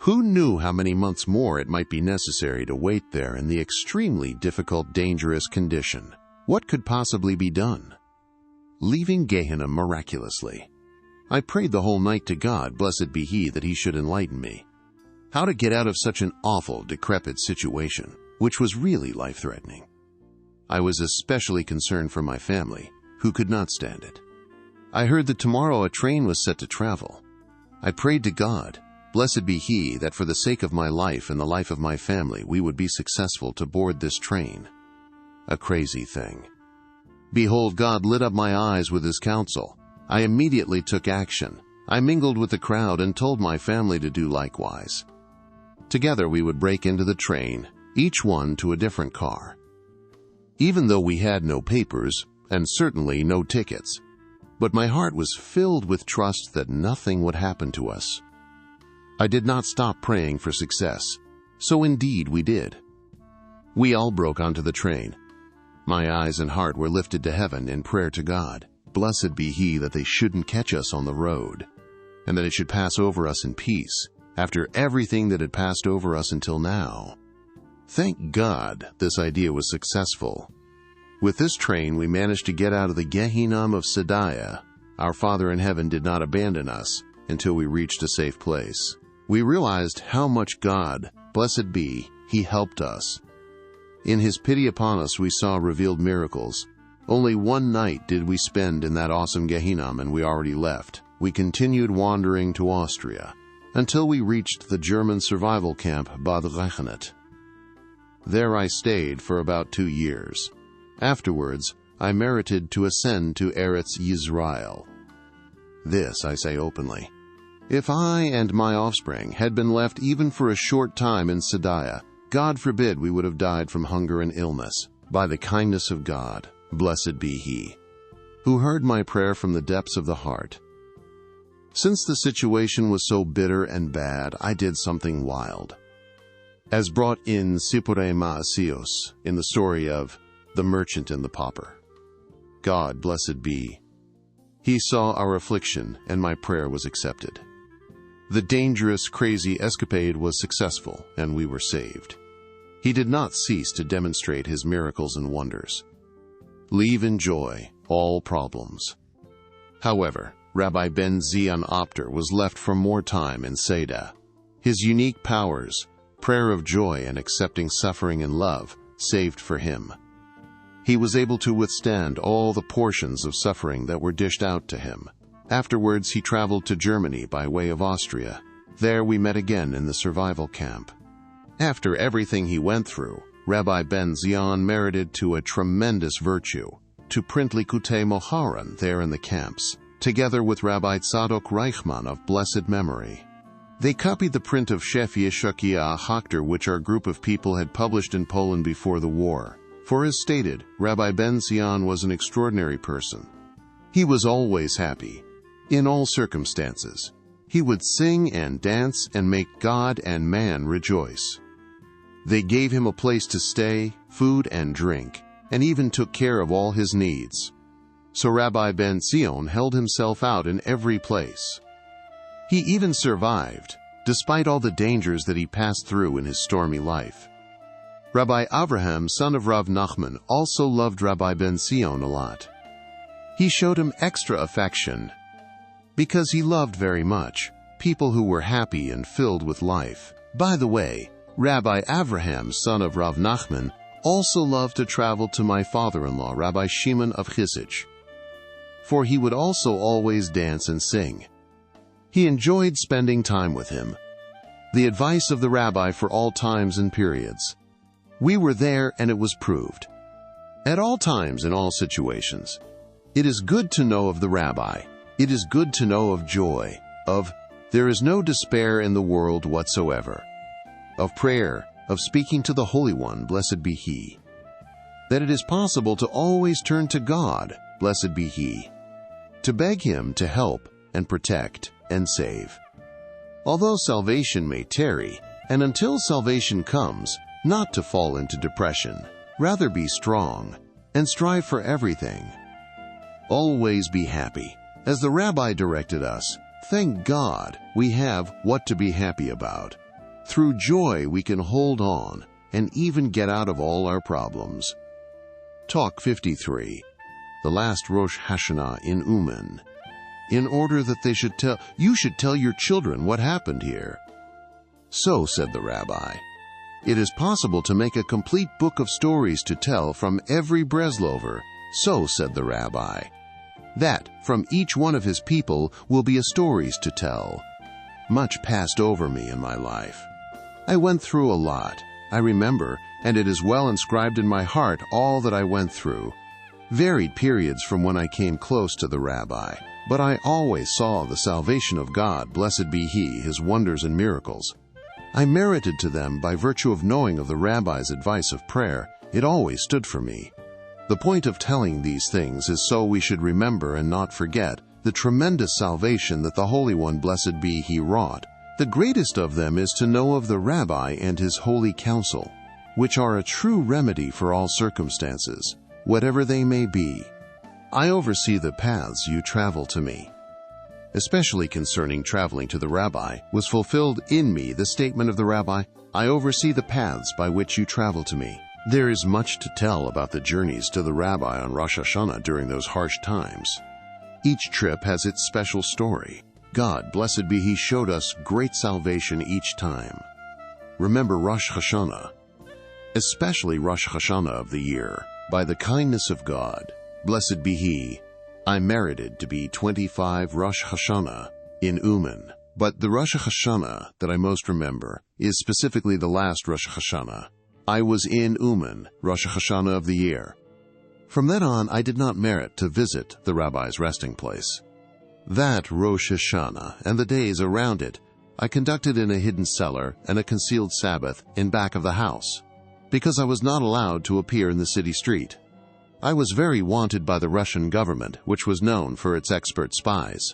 Who knew how many months more it might be necessary to wait there in the extremely difficult, dangerous condition? What could possibly be done? Leaving Gehenna miraculously. I prayed the whole night to God, blessed be He, that He should enlighten me. How to get out of such an awful, decrepit situation, which was really life-threatening. I was especially concerned for my family, who could not stand it. I heard that tomorrow a train was set to travel. I prayed to God, blessed be He, that for the sake of my life and the life of my family, we would be successful to board this train. A crazy thing. Behold, God lit up my eyes with His counsel. I immediately took action. I mingled with the crowd and told my family to do likewise. Together we would break into the train, each one to a different car. Even though we had no papers, and certainly no tickets, but my heart was filled with trust that nothing would happen to us. I did not stop praying for success, so indeed we did. We all broke onto the train. My eyes and heart were lifted to heaven in prayer to God. Blessed be He that they shouldn't catch us on the road, and that it should pass over us in peace, after everything that had passed over us until now. Thank God this idea was successful. With this train we managed to get out of the Gehinnom of Sadiah. Our Father in heaven did not abandon us until we reached a safe place. We realized how much God, blessed be, He helped us. In His pity upon us we saw revealed miracles. Only one night did we spend in that awesome Gehinnom, and we already left. We continued wandering to Austria until we reached the German survival camp Bad Reichenat. There I stayed for about 2 years. Afterwards, I merited to ascend to Eretz Yisrael. This I say openly. If I and my offspring had been left even for a short time in Sadiah, God forbid we would have died from hunger and illness. By the kindness of God, blessed be He, who heard my prayer from the depths of the heart. Since the situation was so bitter and bad, I did something wild. As brought in Sipure Maasios in the story of the merchant and the pauper. God, blessed be, He saw our affliction and my prayer was accepted. The dangerous, crazy escapade was successful and we were saved. He did not cease to demonstrate His miracles and wonders. Leave in joy all problems. However, Rabbi Ben Zion Opter was left for more time in Seda. His unique powers, prayer of joy and accepting suffering and love, saved for him. He was able to withstand all the portions of suffering that were dished out to him. Afterwards he traveled to Germany by way of Austria. There we met again in the survival camp. After everything he went through, Rabbi Ben Zion merited to a tremendous virtue, to print Likutei Moharan there in the camps, together with Rabbi Tzadok Reichman of blessed memory. They copied the print of Chef Yishak Hachter, which our group of people had published in Poland before the war. For as stated, Rabbi Ben Zion was an extraordinary person. He was always happy, in all circumstances. He would sing and dance and make God and man rejoice. They gave him a place to stay, food and drink, and even took care of all his needs. So Rabbi Ben Zion held himself out in every place. He even survived, despite all the dangers that he passed through in his stormy life. Rabbi Avraham, son of Rabbi Nachman, also loved Rabbi Ben Zion a lot. He showed him extra affection because he loved very much people who were happy and filled with life. By the way, Rabbi Avraham, son of Rabbi Nachman, also loved to travel to my father-in-law, Rabbi Shimon of Chassid, for he would also always dance and sing. He enjoyed spending time with him. The advice of the rabbi for all times and periods. We were there and it was proved. At all times, in all situations. It is good to know of the rabbi. It is good to know of joy, of there is no despair in the world whatsoever, of prayer, of speaking to the Holy One, blessed be He, that it is possible to always turn to God, blessed be He, to beg Him to help and protect and save. Although salvation may tarry, and until salvation comes, not to fall into depression, rather be strong, and strive for everything. Always be happy. As the Rabbi directed us, thank God we have what to be happy about. Through joy we can hold on, and even get out of all our problems. Talk 53. The last Rosh Hashanah in Uman. In order that you should tell your children what happened here. So, said the rabbi, it is possible to make a complete book of stories to tell from every Breslover. So, said the rabbi, that from each one of his people will be a stories to tell. Much passed over me in my life. I went through a lot. I remember, and it is well inscribed in my heart, all that I went through. Varied periods from when I came close to the rabbi, but I always saw the salvation of God, blessed be He, His wonders and miracles. I merited to them by virtue of knowing of the Rabbi's advice of prayer. It always stood for me. The point of telling these things is so we should remember and not forget the tremendous salvation that the Holy One, blessed be He, wrought. The greatest of them is to know of the Rabbi and his holy counsel, which are a true remedy for all circumstances, whatever they may be. I oversee the paths you travel to me. Especially concerning traveling to the Rabbi, was fulfilled in me the statement of the Rabbi, I oversee the paths by which you travel to me. There is much to tell about the journeys to the Rabbi on Rosh Hashanah during those harsh times. Each trip has its special story. God, blessed be He, showed us great salvation each time. Remember Rosh Hashanah, especially Rosh Hashanah of the year. By the kindness of God, blessed be He, I merited to be 25 Rosh Hashanah in Uman. But the Rosh Hashanah that I most remember is specifically the last Rosh Hashanah. I was in Uman, Rosh Hashanah of the year. From then on, I did not merit to visit the Rabbi's resting place. That Rosh Hashanah and the days around it, I conducted in a hidden cellar and a concealed Sabbath in back of the house, because I was not allowed to appear in the city street. I was very wanted by the Russian government, which was known for its expert spies.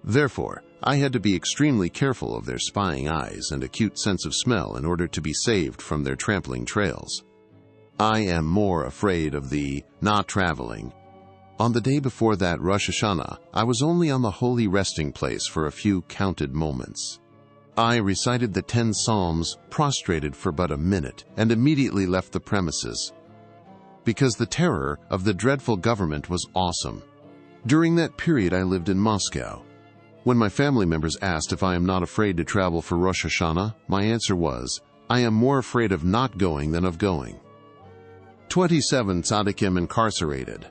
Therefore, I had to be extremely careful of their spying eyes and acute sense of smell in order to be saved from their trampling trails. I am more afraid of the not traveling. On the day before that Rosh Hashanah, I was only on the holy resting place for a few counted moments. I recited the 10 Psalms, prostrated for but a minute, and immediately left the premises, because the terror of the dreadful government was awesome. During that period I lived in Moscow. When my family members asked if I am not afraid to travel for Rosh Hashanah, my answer was, I am more afraid of not going than of going. 27 tzaddikim incarcerated.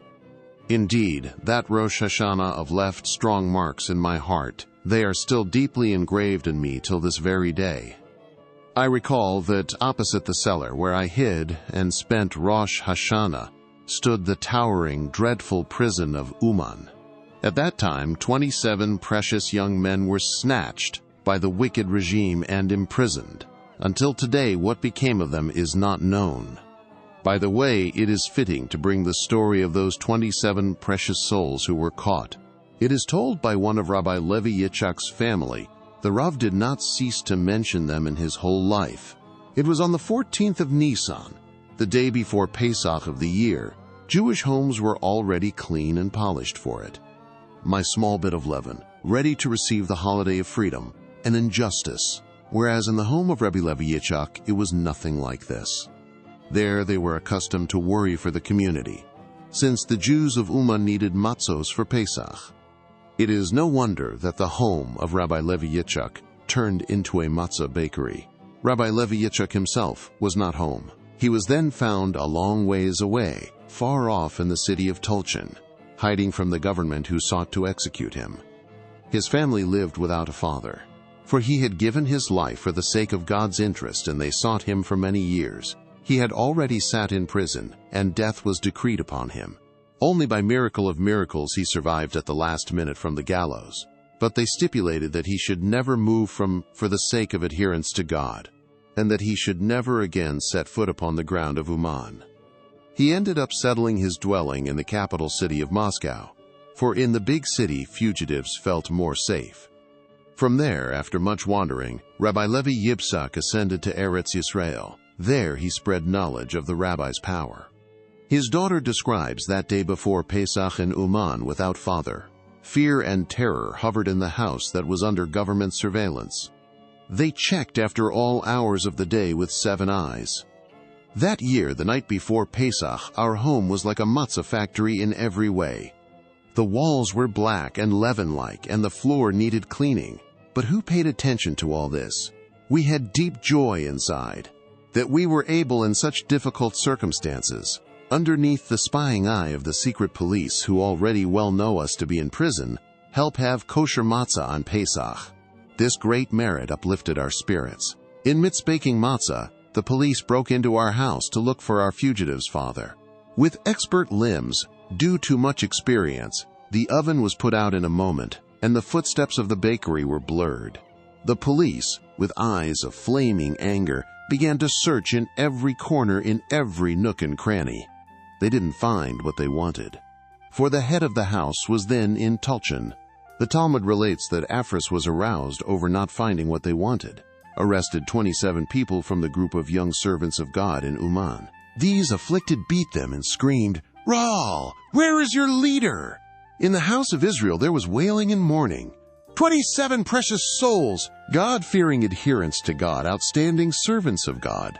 Indeed, that Rosh Hashanah left strong marks in my heart. They are still deeply engraved in me till this very day. I recall that opposite the cellar where I hid and spent Rosh Hashanah stood the towering, dreadful prison of Uman. At that time, 27 precious young men were snatched by the wicked regime and imprisoned. Until today, what became of them is not known. By the way, it is fitting to bring the story of those 27 precious souls who were caught. It is told by one of Rabbi Levy Yishak's family. The Rav did not cease to mention them in his whole life. It was on the 14th of Nisan, the day before Pesach of the year. Jewish homes were already clean and polished for it. My small bit of leaven, ready to receive the holiday of freedom and injustice, whereas in the home of Rabbi Levy Yishak it was nothing like this. There they were accustomed to worry for the community, since the Jews of Uman needed matzos for Pesach. It is no wonder that the home of Rabbi Levy Yishak turned into a matzah bakery. Rabbi Levy Yishak himself was not home. He was then found a long ways away, far off in the city of Tulchin, hiding from the government who sought to execute him. His family lived without a father, for he had given his life for the sake of God's interest, and they sought him for many years. He had already sat in prison, and death was decreed upon him. Only by miracle of miracles he survived at the last minute from the gallows. But they stipulated that he should never move for the sake of adherence to God, and that he should never again set foot upon the ground of Uman. He ended up settling his dwelling in the capital city of Moscow, for in the big city fugitives felt more safe. From there, after much wandering, Rabbi Levy Yishak ascended to Eretz Yisrael. There he spread knowledge of the rabbi's power. His daughter describes that day before Pesach in Uman without father. Fear and terror hovered in the house that was under government surveillance. They checked after all hours of the day with 7 eyes. That year, the night before Pesach, our home was like a matzah factory in every way. The walls were black and leaven-like, and the floor needed cleaning. But who paid attention to all this? We had deep joy inside, that we were able in such difficult circumstances, underneath the spying eye of the secret police who already well know us to be in prison, help have kosher matzah on Pesach. This great merit uplifted our spirits. In midst baking matzah, the police broke into our house to look for our fugitive's father. With expert limbs, due to much experience, The oven was put out in a moment, and the footsteps of the bakery were blurred. The police, with eyes of flaming anger, began to search in every corner, in every nook and cranny. They didn't find what they wanted. For the head of the house was then in Tulchin. The Talmud relates that Aphris was aroused over not finding what they wanted, arrested 27 people from the group of young servants of God in Uman. These afflicted beat them and screamed, "Raal, where is your leader?" In the house of Israel there was wailing and mourning. 27 precious souls, God-fearing adherents to God, outstanding servants of God.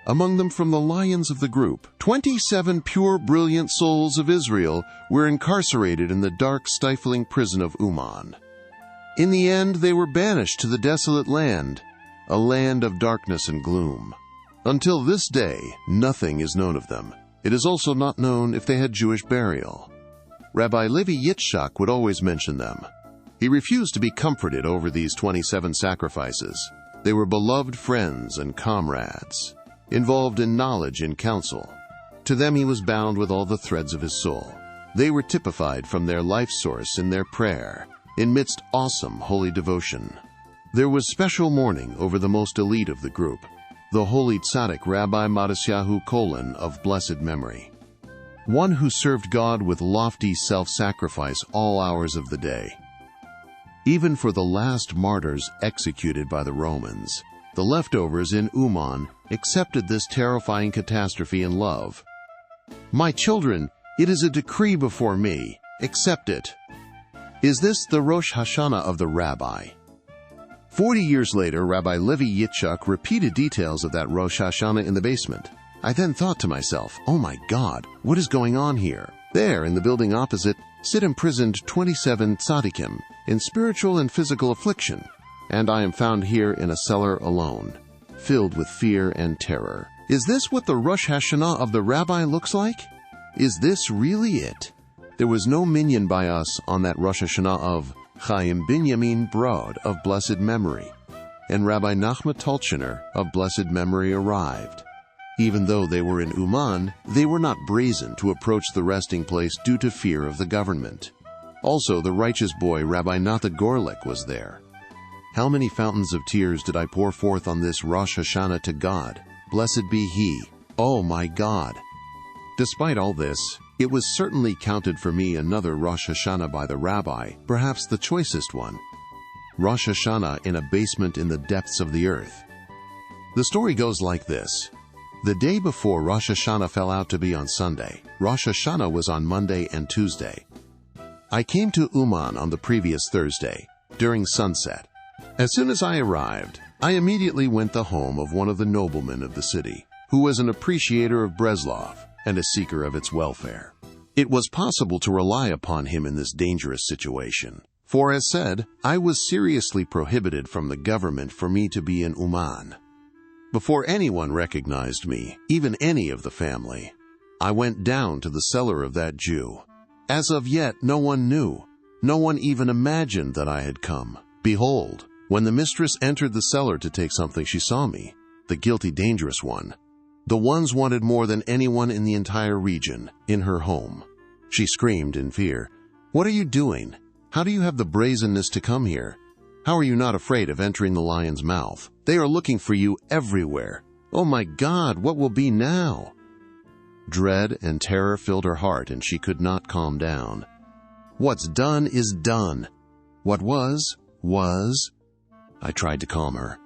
Among them, from the lions of the group, 27 pure, brilliant souls of Israel were incarcerated in the dark, stifling prison of Uman. In the end, they were banished to the desolate land, a land of darkness and gloom. Until this day, nothing is known of them. It is also not known if they had Jewish burial. Rabbi Levy Yishak would always mention them. He refused to be comforted over these 27 sacrifices. They were beloved friends and comrades, involved in knowledge and counsel. To them he was bound with all the threads of his soul. They were typified from their life source in their prayer, amidst awesome holy devotion. There was special mourning over the most elite of the group, the holy tzaddik Rabbi Mattisyahu Kolin of blessed memory, one who served God with lofty self-sacrifice all hours of the day. Even for the last martyrs executed by the Romans, the leftovers in Uman accepted this terrifying catastrophe in love. "My children, it is a decree before me. Accept it." Is this the Rosh Hashanah of the rabbi? 40 years later, Rabbi Levy Yishak repeated details of that Rosh Hashanah in the basement. I then thought to myself, oh my God, what is going on here? There, in the building opposite, sit imprisoned 27 tzaddikim in spiritual and physical affliction, and I am found here in a cellar alone, filled with fear and terror. Is this what the Rosh Hashanah of the rabbi looks like? Is this really it? There was no minyan by us on that Rosh Hashanah of Chaim Binyamin Brod of blessed memory, and Rabbi Nachman Tulchiner of blessed memory arrived. Even though they were in Uman, they were not brazen to approach the resting place due to fear of the government. Also, the righteous boy Rabbi Nata Gorlik was there. How many fountains of tears did I pour forth on this Rosh Hashanah to God? Blessed be He. Oh my God! Despite all this, it was certainly counted for me another Rosh Hashanah by the rabbi, perhaps the choicest one. Rosh Hashanah in a basement in the depths of the earth. The story goes like this. The day before Rosh Hashanah fell out to be on Sunday, Rosh Hashanah was on Monday and Tuesday. I came to Uman on the previous Thursday, during sunset. As soon as I arrived, I immediately went to the home of one of the noblemen of the city, who was an appreciator of Breslov and a seeker of its welfare. It was possible to rely upon him in this dangerous situation, for as said, I was seriously prohibited from the government for me to be in Uman. Before anyone recognized me, even any of the family, I went down to the cellar of that Jew. As of yet, no one knew. No one even imagined that I had come. Behold, when the mistress entered the cellar to take something, she saw me, the guilty, dangerous one. The ones wanted more than anyone in the entire region, in her home. She screamed in fear, "What are you doing? How do you have the brazenness to come here? How are you not afraid of entering the lion's mouth? They are looking for you everywhere. Oh my God, what will be now?" Dread and terror filled her heart, and she could not calm down. What's done is done. What was, was. I tried to calm her.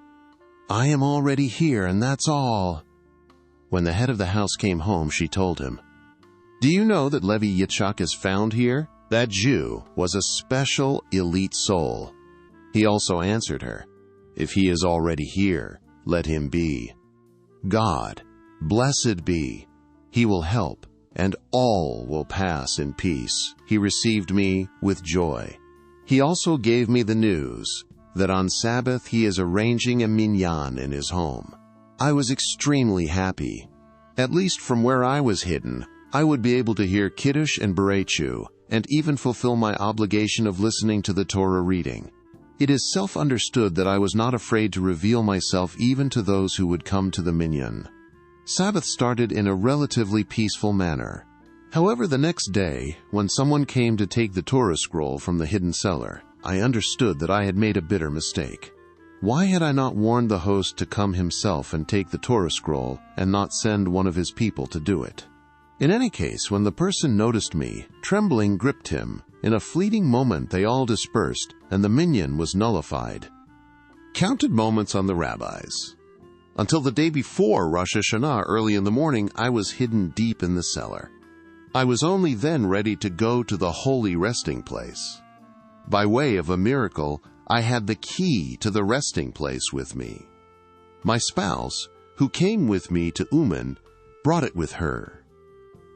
I am already here, and that's all. When the head of the house came home, she told him, "Do you know that Levy Yishak is found here?" That Jew was a special elite soul. He also answered her, "If he is already here, let him be. God, blessed be, he will help, and all will pass in peace." He received me with joy. He also gave me the news that on Sabbath he is arranging a minyan in his home. I was extremely happy. At least from where I was hidden, I would be able to hear Kiddush and Berechu, and even fulfill my obligation of listening to the Torah reading. It is self-understood that I was not afraid to reveal myself even to those who would come to the minyan. Sabbath started in a relatively peaceful manner. However, the next day, when someone came to take the Torah scroll from the hidden cellar, I understood that I had made a bitter mistake. Why had I not warned the host to come himself and take the Torah scroll and not send one of his people to do it? In any case, when the person noticed me, trembling gripped him. In a fleeting moment they all dispersed, and the minyan was nullified. Counted moments on the rabbis. Until the day before Rosh Hashanah, early in the morning, I was hidden deep in the cellar. I was only then ready to go to the holy resting place. By way of a miracle, I had the key to the resting place with me. My spouse, who came with me to Uman, brought it with her.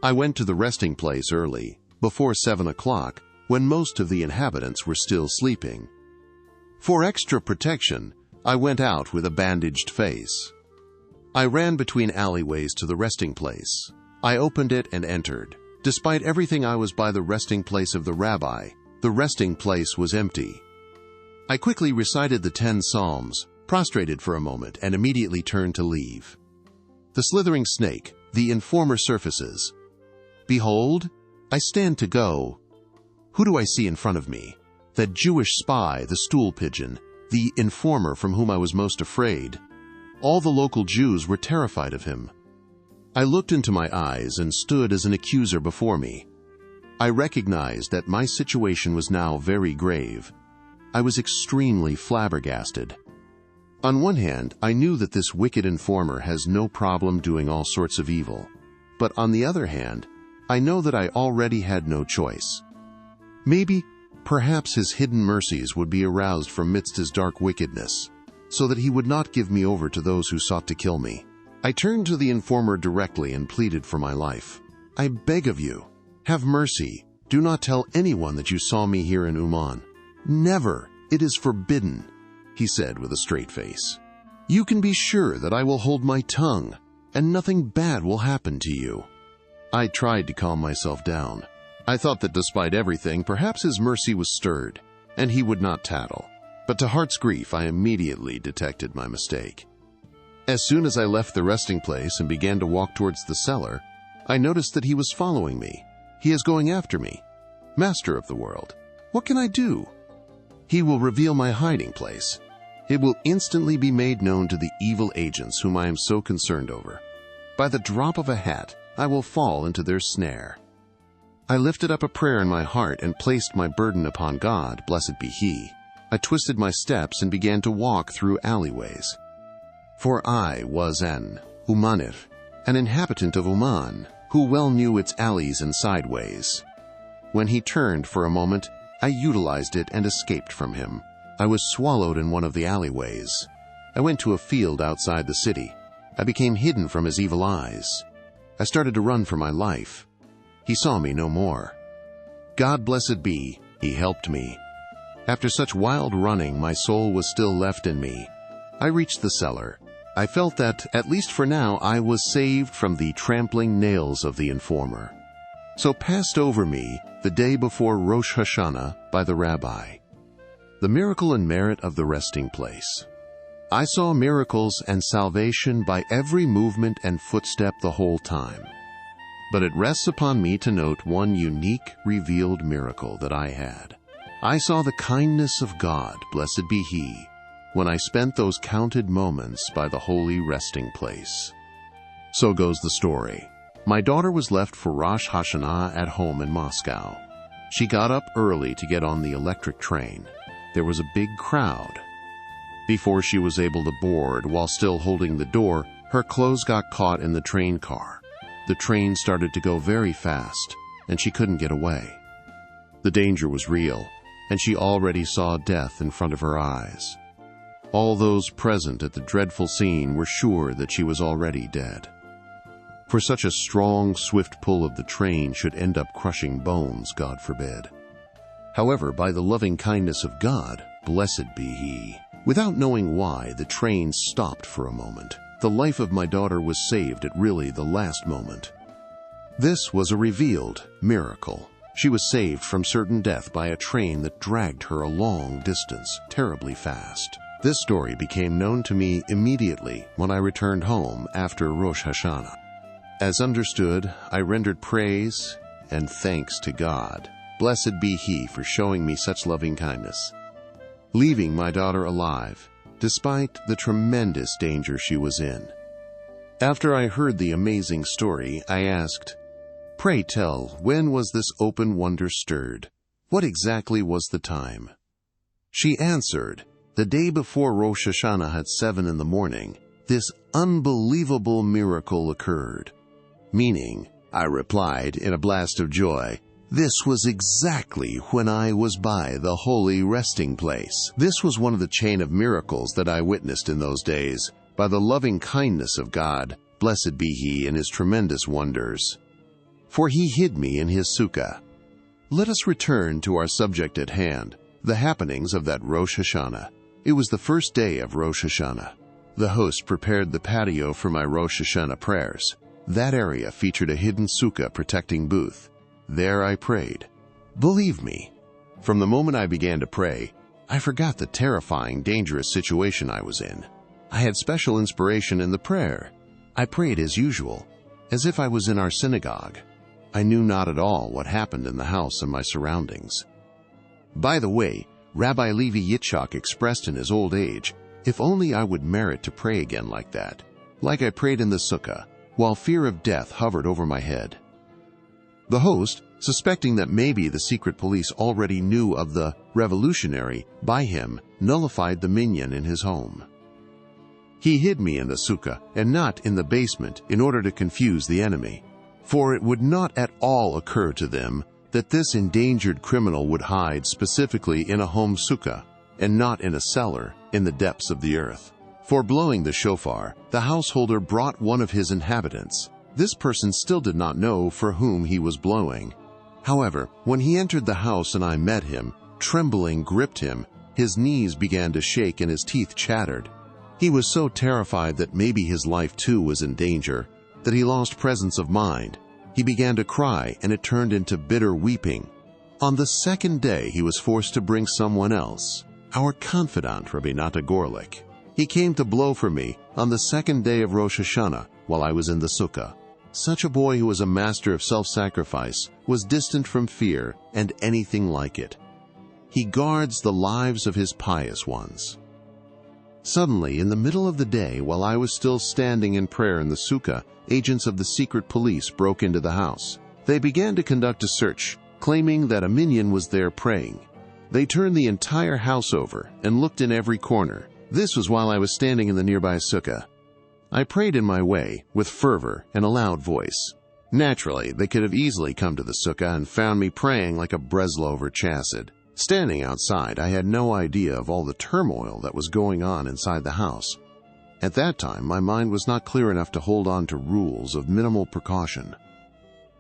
I went to the resting place early, before 7 o'clock, when most of the inhabitants were still sleeping. For extra protection, I went out with a bandaged face. I ran between alleyways to the resting place. I opened it and entered. Despite everything, I was by the resting place of the rabbi. The resting place was empty. I quickly recited the 10 Psalms, prostrated for a moment, and immediately turned to leave. The slithering snake, the informer surfaces. Behold, I stand to go. Who do I see in front of me? That Jewish spy, the stool pigeon, the informer from whom I was most afraid. All the local Jews were terrified of him. I looked into my eyes and stood as an accuser before me. I recognized that my situation was now very grave. I was extremely flabbergasted. On one hand, I knew that this wicked informer has no problem doing all sorts of evil. But on the other hand, I know that I already had no choice. Perhaps his hidden mercies would be aroused from midst his dark wickedness, so that he would not give me over to those who sought to kill me. I turned to the informer directly and pleaded for my life. I beg of you, have mercy. Do not tell anyone that you saw me here in Uman. Never. It is forbidden, he said with a straight face. You can be sure that I will hold my tongue, and nothing bad will happen to you. I tried to calm myself down. I thought that despite everything, perhaps his mercy was stirred, and he would not tattle. But to heart's grief, I immediately detected my mistake. As soon as I left the resting place and began to walk towards the cellar, I noticed that he was following me. He is going after me. Master of the world, what can I do? He will reveal my hiding place. It will instantly be made known to the evil agents whom I am so concerned over. By the drop of a hat, I will fall into their snare. I lifted up a prayer in my heart and placed my burden upon God, blessed be He. I twisted my steps and began to walk through alleyways. For I was an Umanir, an inhabitant of Uman, who well knew its alleys and sideways. When he turned for a moment, I utilized it and escaped from him. I was swallowed in one of the alleyways. I went to a field outside the city. I became hidden from his evil eyes. I started to run for my life. He saw me no more. God blessed be, He helped me. After such wild running, my soul was still left in me. I reached the cellar. I felt that, at least for now, I was saved from the trampling nails of the informer. So passed over me the day before Rosh Hashanah by the rabbi. The miracle and merit of the resting place. I saw miracles and salvation by every movement and footstep the whole time. But it rests upon me to note one unique revealed miracle that I had. I saw the kindness of God, blessed be He, when I spent those counted moments by the holy resting place. So goes the story. My daughter was left for Rosh Hashanah at home in Moscow. She got up early to get on the electric train. There was a big crowd. Before she was able to board, while still holding the door, her clothes got caught in the train car. The train started to go very fast, and she couldn't get away. The danger was real, and she already saw death in front of her eyes. All those present at the dreadful scene were sure that she was already dead. For such a strong, swift pull of the train should end up crushing bones, God forbid. However, by the loving kindness of God, blessed be He, without knowing why, the train stopped for a moment. The life of my daughter was saved at really the last moment. This was a revealed miracle. She was saved from certain death by a train that dragged her a long distance, terribly fast. This story became known to me immediately when I returned home after Rosh Hashanah. As understood, I rendered praise, and thanks to God. Blessed be He for showing me such loving kindness, leaving my daughter alive, despite the tremendous danger she was in. After I heard the amazing story, I asked, "Pray tell, when was this open wonder stirred? What exactly was the time?" She answered, "The day before Rosh Hashanah at 7 in the morning, this unbelievable miracle occurred." Meaning, I replied in a blast of joy, "This was exactly when I was by the holy resting place." This was one of the chain of miracles that I witnessed in those days, by the loving kindness of God, blessed be He, in His tremendous wonders. For He hid me in His sukkah. Let us return to our subject at hand, the happenings of that Rosh Hashanah. It was the first day of Rosh Hashanah. The host prepared the patio for my Rosh Hashanah prayers. That area featured a hidden sukkah protecting booth. There I prayed. Believe me, from the moment I began to pray, I forgot the terrifying, dangerous situation I was in. I had special inspiration in the prayer. I prayed as usual, as if I was in our synagogue. I knew not at all what happened in the house and my surroundings. By the way, Rabbi Levy Yishak expressed in his old age, if only I would merit to pray again like that, like I prayed in the sukkah, while fear of death hovered over my head. The host, suspecting that maybe the secret police already knew of the revolutionary, by him, nullified the minyan in his home. He hid me in the sukkah and not in the basement in order to confuse the enemy, for it would not at all occur to them that this endangered criminal would hide specifically in a home sukkah and not in a cellar in the depths of the earth. For blowing the shofar, the householder brought one of his inhabitants. This person still did not know for whom he was blowing. However, when he entered the house and I met him, trembling gripped him, his knees began to shake and his teeth chattered. He was so terrified that maybe his life too was in danger, that he lost presence of mind. He began to cry and it turned into bitter weeping. On the second day he was forced to bring someone else, our confidant Rabbi Nachman of Breslev. He came to blow for me on the second day of Rosh Hashanah while I was in the sukkah. Such a boy who was a master of self-sacrifice was distant from fear and anything like it. He guards the lives of his pious ones. Suddenly, in the middle of the day, while I was still standing in prayer in the sukkah, agents of the secret police broke into the house. They began to conduct a search, claiming that a minyan was there praying. They turned the entire house over and looked in every corner. This was while I was standing in the nearby sukkah. I prayed in my way, with fervor and a loud voice. Naturally, they could have easily come to the sukkah and found me praying like a Breslover Chassid. Standing outside, I had no idea of all the turmoil that was going on inside the house. At that time, my mind was not clear enough to hold on to rules of minimal precaution.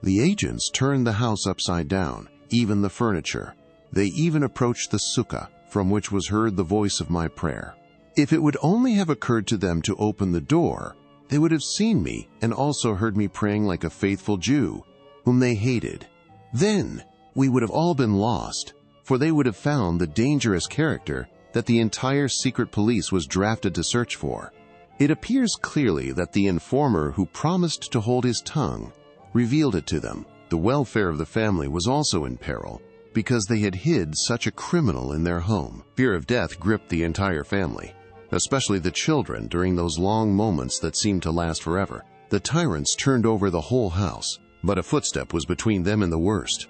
The agents turned the house upside down, even the furniture. They even approached the sukkah, from which was heard the voice of my prayer. If it would only have occurred to them to open the door, they would have seen me and also heard me praying like a faithful Jew, whom they hated. Then we would have all been lost, for they would have found the dangerous character that the entire secret police was drafted to search for. It appears clearly that the informer who promised to hold his tongue revealed it to them. The welfare of the family was also in peril, because they had hid such a criminal in their home. Fear of death gripped the entire family, especially the children during those long moments that seemed to last forever. The tyrants turned over the whole house, but a footstep was between them and the worst.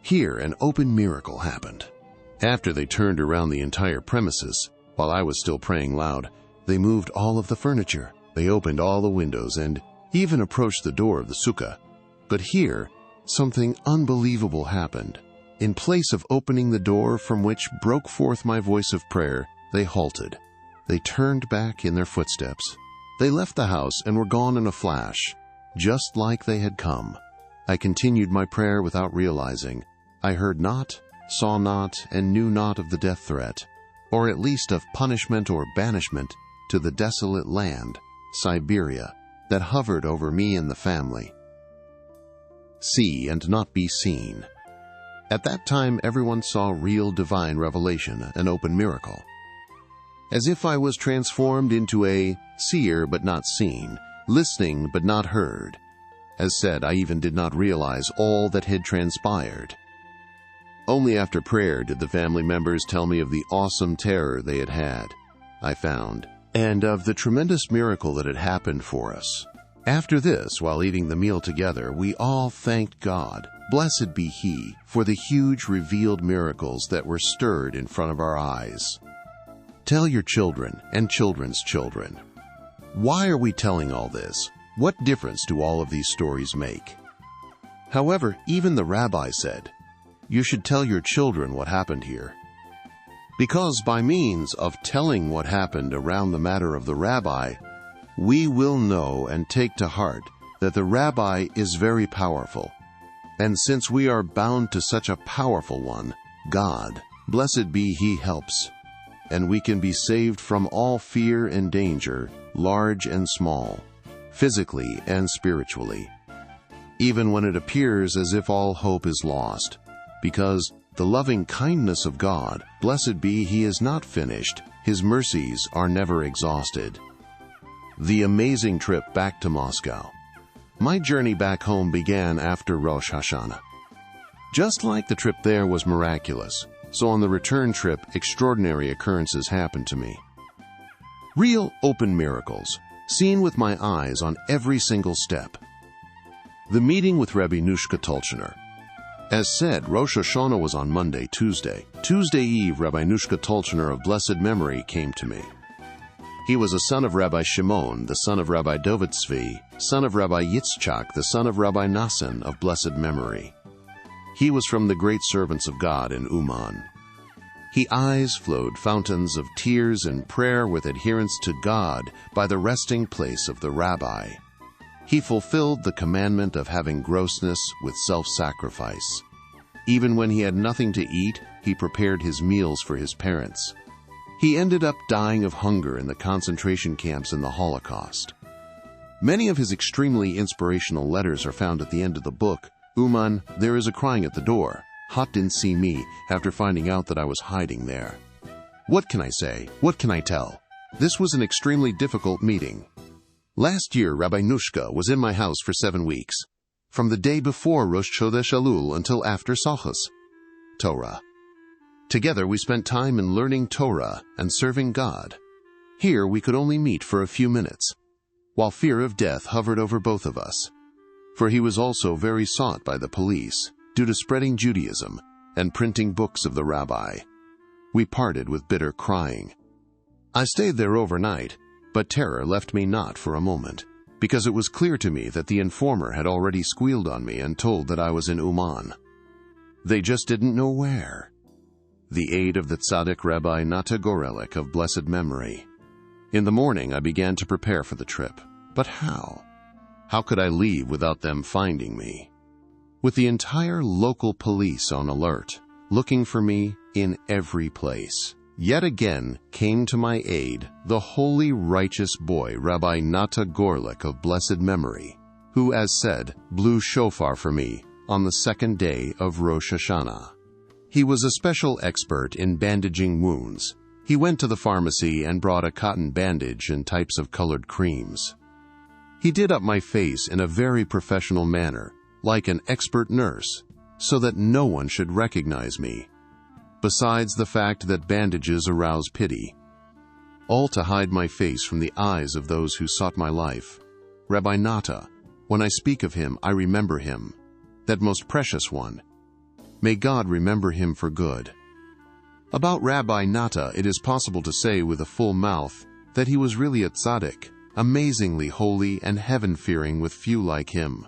Here an open miracle happened. After they turned around the entire premises, while I was still praying loud, they moved all of the furniture. They opened all the windows and even approached the door of the sukkah. But here, something unbelievable happened. In place of opening the door from which broke forth my voice of prayer, they halted. They turned back in their footsteps. They left the house and were gone in a flash, just like they had come. I continued my prayer without realizing. I heard not, saw not, and knew not of the death threat, or at least of punishment or banishment to the desolate land, Siberia, that hovered over me and the family. See and not be seen. At that time, everyone saw real divine revelation, an open miracle. As if I was transformed into a seer but not seen, listening but not heard. As said, I even did not realize all that had transpired. Only after prayer did the family members tell me of the awesome terror they had had, I found, and of the tremendous miracle that had happened for us. After this, while eating the meal together, we all thanked God, blessed be He, for the huge revealed miracles that were stirred in front of our eyes. Tell your children and children's children. Why are we telling all this? What difference do all of these stories make? However, even the rabbi said, you should tell your children what happened here. Because by means of telling what happened around the matter of the rabbi, we will know and take to heart that the rabbi is very powerful. And since we are bound to such a powerful one, God, blessed be He, helps, and we can be saved from all fear and danger, large and small, physically and spiritually, even when it appears as if all hope is lost, because the loving kindness of God, blessed be He, is not finished. His mercies are never exhausted. The amazing trip back to Moscow. My journey back home began after Rosh Hashanah. Just like the trip there was miraculous, so on the return trip, extraordinary occurrences happened to me. Real open miracles, seen with my eyes on every single step. The meeting with Rabbi Nachman. As said, Rosh Hashanah was on Monday, Tuesday. Tuesday Eve, Rabbi Nachman of blessed memory came to me. He was a son of Rabbi Shimon, the son of Rabbi David Tzvi, son of Rabbi Yishak, the son of Rabbi Nachman of blessed memory. He was from the great servants of God in Uman. His eyes flowed fountains of tears and prayer with adherence to God by the resting place of the rabbi. He fulfilled the commandment of having grossness with self-sacrifice. Even when he had nothing to eat, he prepared his meals for his parents. He ended up dying of hunger in the concentration camps in the Holocaust. Many of his extremely inspirational letters are found at the end of the book. Uman, there is a crying at the door. Hot didn't see me after finding out that I was hiding there. What can I say? What can I tell? This was an extremely difficult meeting. Last year, Rabbi Nushka was in my house for 7 weeks, from the day before Rosh Chodesh Elul until after Sachos. Torah. Together we spent time in learning Torah and serving God. Here we could only meet for a few minutes, while fear of death hovered over both of us, for he was also very sought by the police due to spreading Judaism and printing books of the rabbi. We parted with bitter crying. I stayed there overnight, but terror left me not for a moment, because it was clear to me that the informer had already squealed on me and told that I was in Uman. They just didn't know where. The aid of the tzaddik Rabbi Nachman of Breslev of blessed memory. In the morning I began to prepare for the trip. But how? How could I leave without them finding me? With the entire local police on alert, looking for me in every place. Yet again came to my aid the holy righteous boy Rabbi Nachman of Breslev of blessed memory, who, as said, blew shofar for me on the second day of Rosh Hashanah. He was a special expert in bandaging wounds. He went to the pharmacy and brought a cotton bandage and types of colored creams. He did up my face in a very professional manner, like an expert nurse, so that no one should recognize me. Besides the fact that bandages arouse pity, all to hide my face from the eyes of those who sought my life. Rabbi Nachman, when I speak of him, I remember him, that most precious one. May God remember him for good. About Rabbi Nachman, it is possible to say with a full mouth that he was really a tzaddik, amazingly holy and heaven-fearing with few like him.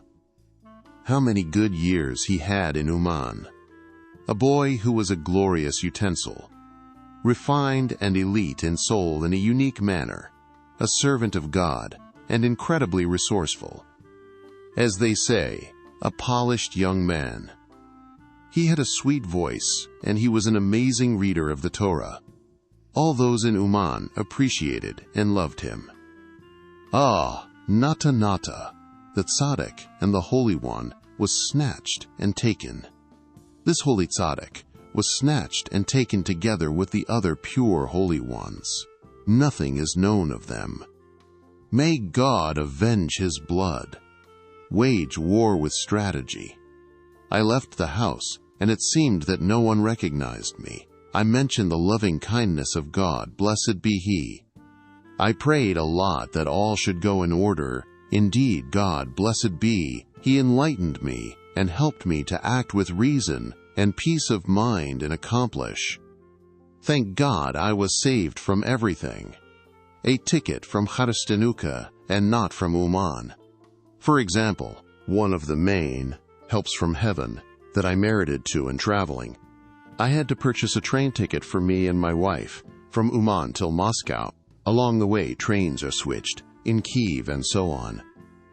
How many good years he had in Uman. A boy who was a glorious utensil, refined and elite in soul in a unique manner, a servant of God, and incredibly resourceful. As they say, a polished young man. He had a sweet voice, and he was an amazing reader of the Torah. All those in Uman appreciated and loved him. Ah, Nachman, the tzaddik and the Holy One, was snatched and taken. This holy tzaddik was snatched and taken together with the other pure holy ones. Nothing is known of them. May God avenge his blood. wage war with strategy. I left the house, and it seemed that no one recognized me. I mentioned the loving kindness of God, blessed be He. I prayed a lot that all should go in order. Indeed, God, blessed be, He enlightened me and helped me to act with reason and peace of mind and accomplish. Thank God I was saved from everything. A ticket from Chassid and not from Uman. For example, one of the main helps from heaven that I merited to in traveling. I had to purchase a train ticket for me and my wife from Uman till Moscow. Along the way, trains are switched in Kiev and so on,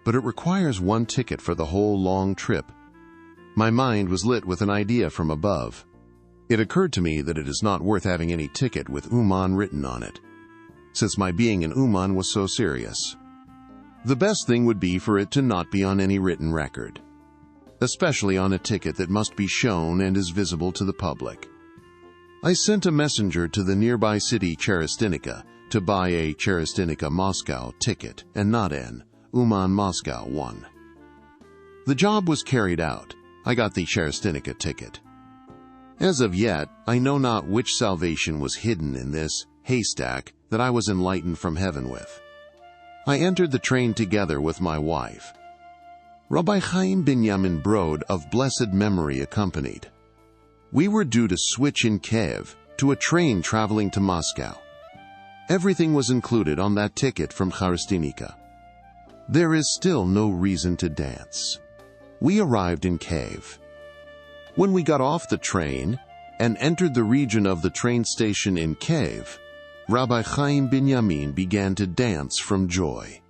but it requires one ticket for the whole long trip. My mind was lit with an idea from above. It occurred to me that it is not worth having any ticket with Uman written on it, since my being in Uman was so serious. The best thing would be for it to not be on any written record, especially on a ticket that must be shown and is visible to the public. I sent a messenger to the nearby city Chassid to buy a Chassid Moscow ticket and not an Uman Moscow one. The job was carried out. I got the Chassid ticket. As of yet, I know not which salvation was hidden in this haystack that I was enlightened from heaven with. I entered the train together with my wife. Rabbi Chaim Binyamin Brod of blessed memory accompanied. We were due to switch in Kiev to a train traveling to Moscow. Everything was included on that ticket from Chassid. There is still no reason to dance. We arrived in Kiev. When we got off the train and entered the region of the train station in Kiev, Rabbi Chaim Binyamin began to dance from joy.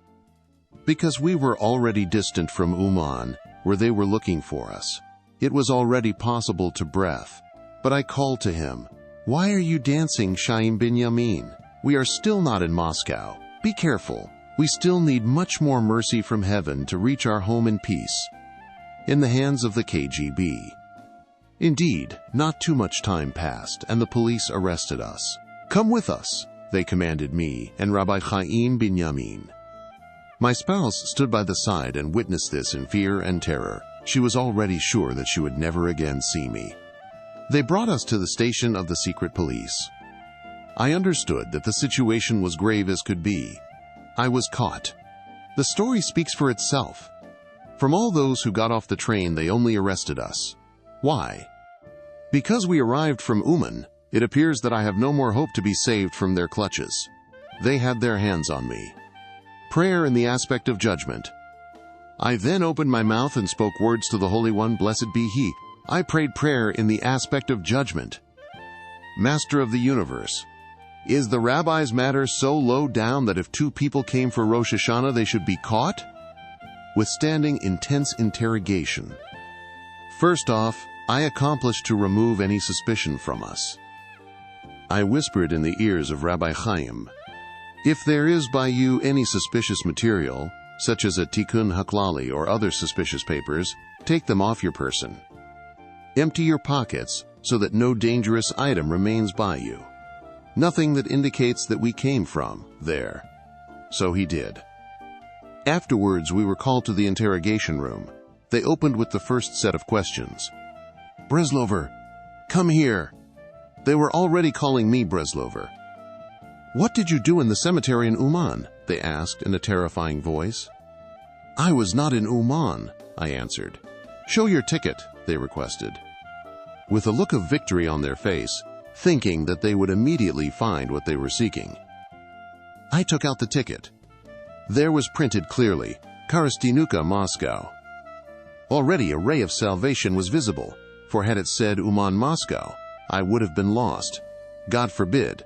Because we were already distant from Uman, where they were looking for us, it was already possible to breath. But I called to him, "Why are you dancing, Chaim Binyamin? We are still not in Moscow. Be careful. We still need much more mercy from heaven to reach our home in peace." In the hands of the KGB. Indeed, not too much time passed, and the police arrested us. "Come with us," they commanded me and Rabbi Chaim Binyamin. My spouse stood by the side and witnessed this in fear and terror. She was already sure that she would never again see me. They brought us to the station of the secret police. I understood that the situation was grave as could be. I was caught. The story speaks for itself. From all those who got off the train, they only arrested us. Why? Because we arrived from Uman, it appears that I have no more hope to be saved from their clutches. They had their hands on me. Prayer in the aspect of judgment. I then opened my mouth and spoke words to the Holy One, blessed be He. I prayed prayer in the aspect of judgment. Master of the universe, is the rabbi's matter so low down that if two people came for Rosh Hashanah, they should be caught? Withstanding intense interrogation. First off, I accomplished to remove any suspicion from us. I whispered in the ears of Rabbi Chaim, "If there is by you any suspicious material, such as a tikkun haklali or other suspicious papers, take them off your person. Empty your pockets so that no dangerous item remains by you. Nothing that indicates that we came from there." So he did. Afterwards, we were called to the interrogation room. They opened with the first set of questions. "Breslover, come here." They were already calling me Breslover. "What did you do in the cemetery in Uman?" they asked in a terrifying voice. "I was not in Uman," I answered. "Show your ticket," they requested. With a look of victory on their face, thinking that they would immediately find what they were seeking. I took out the ticket. There was printed clearly, Chassid, Moscow. Already a ray of salvation was visible, for had it said Uman, Moscow, I would have been lost. God forbid.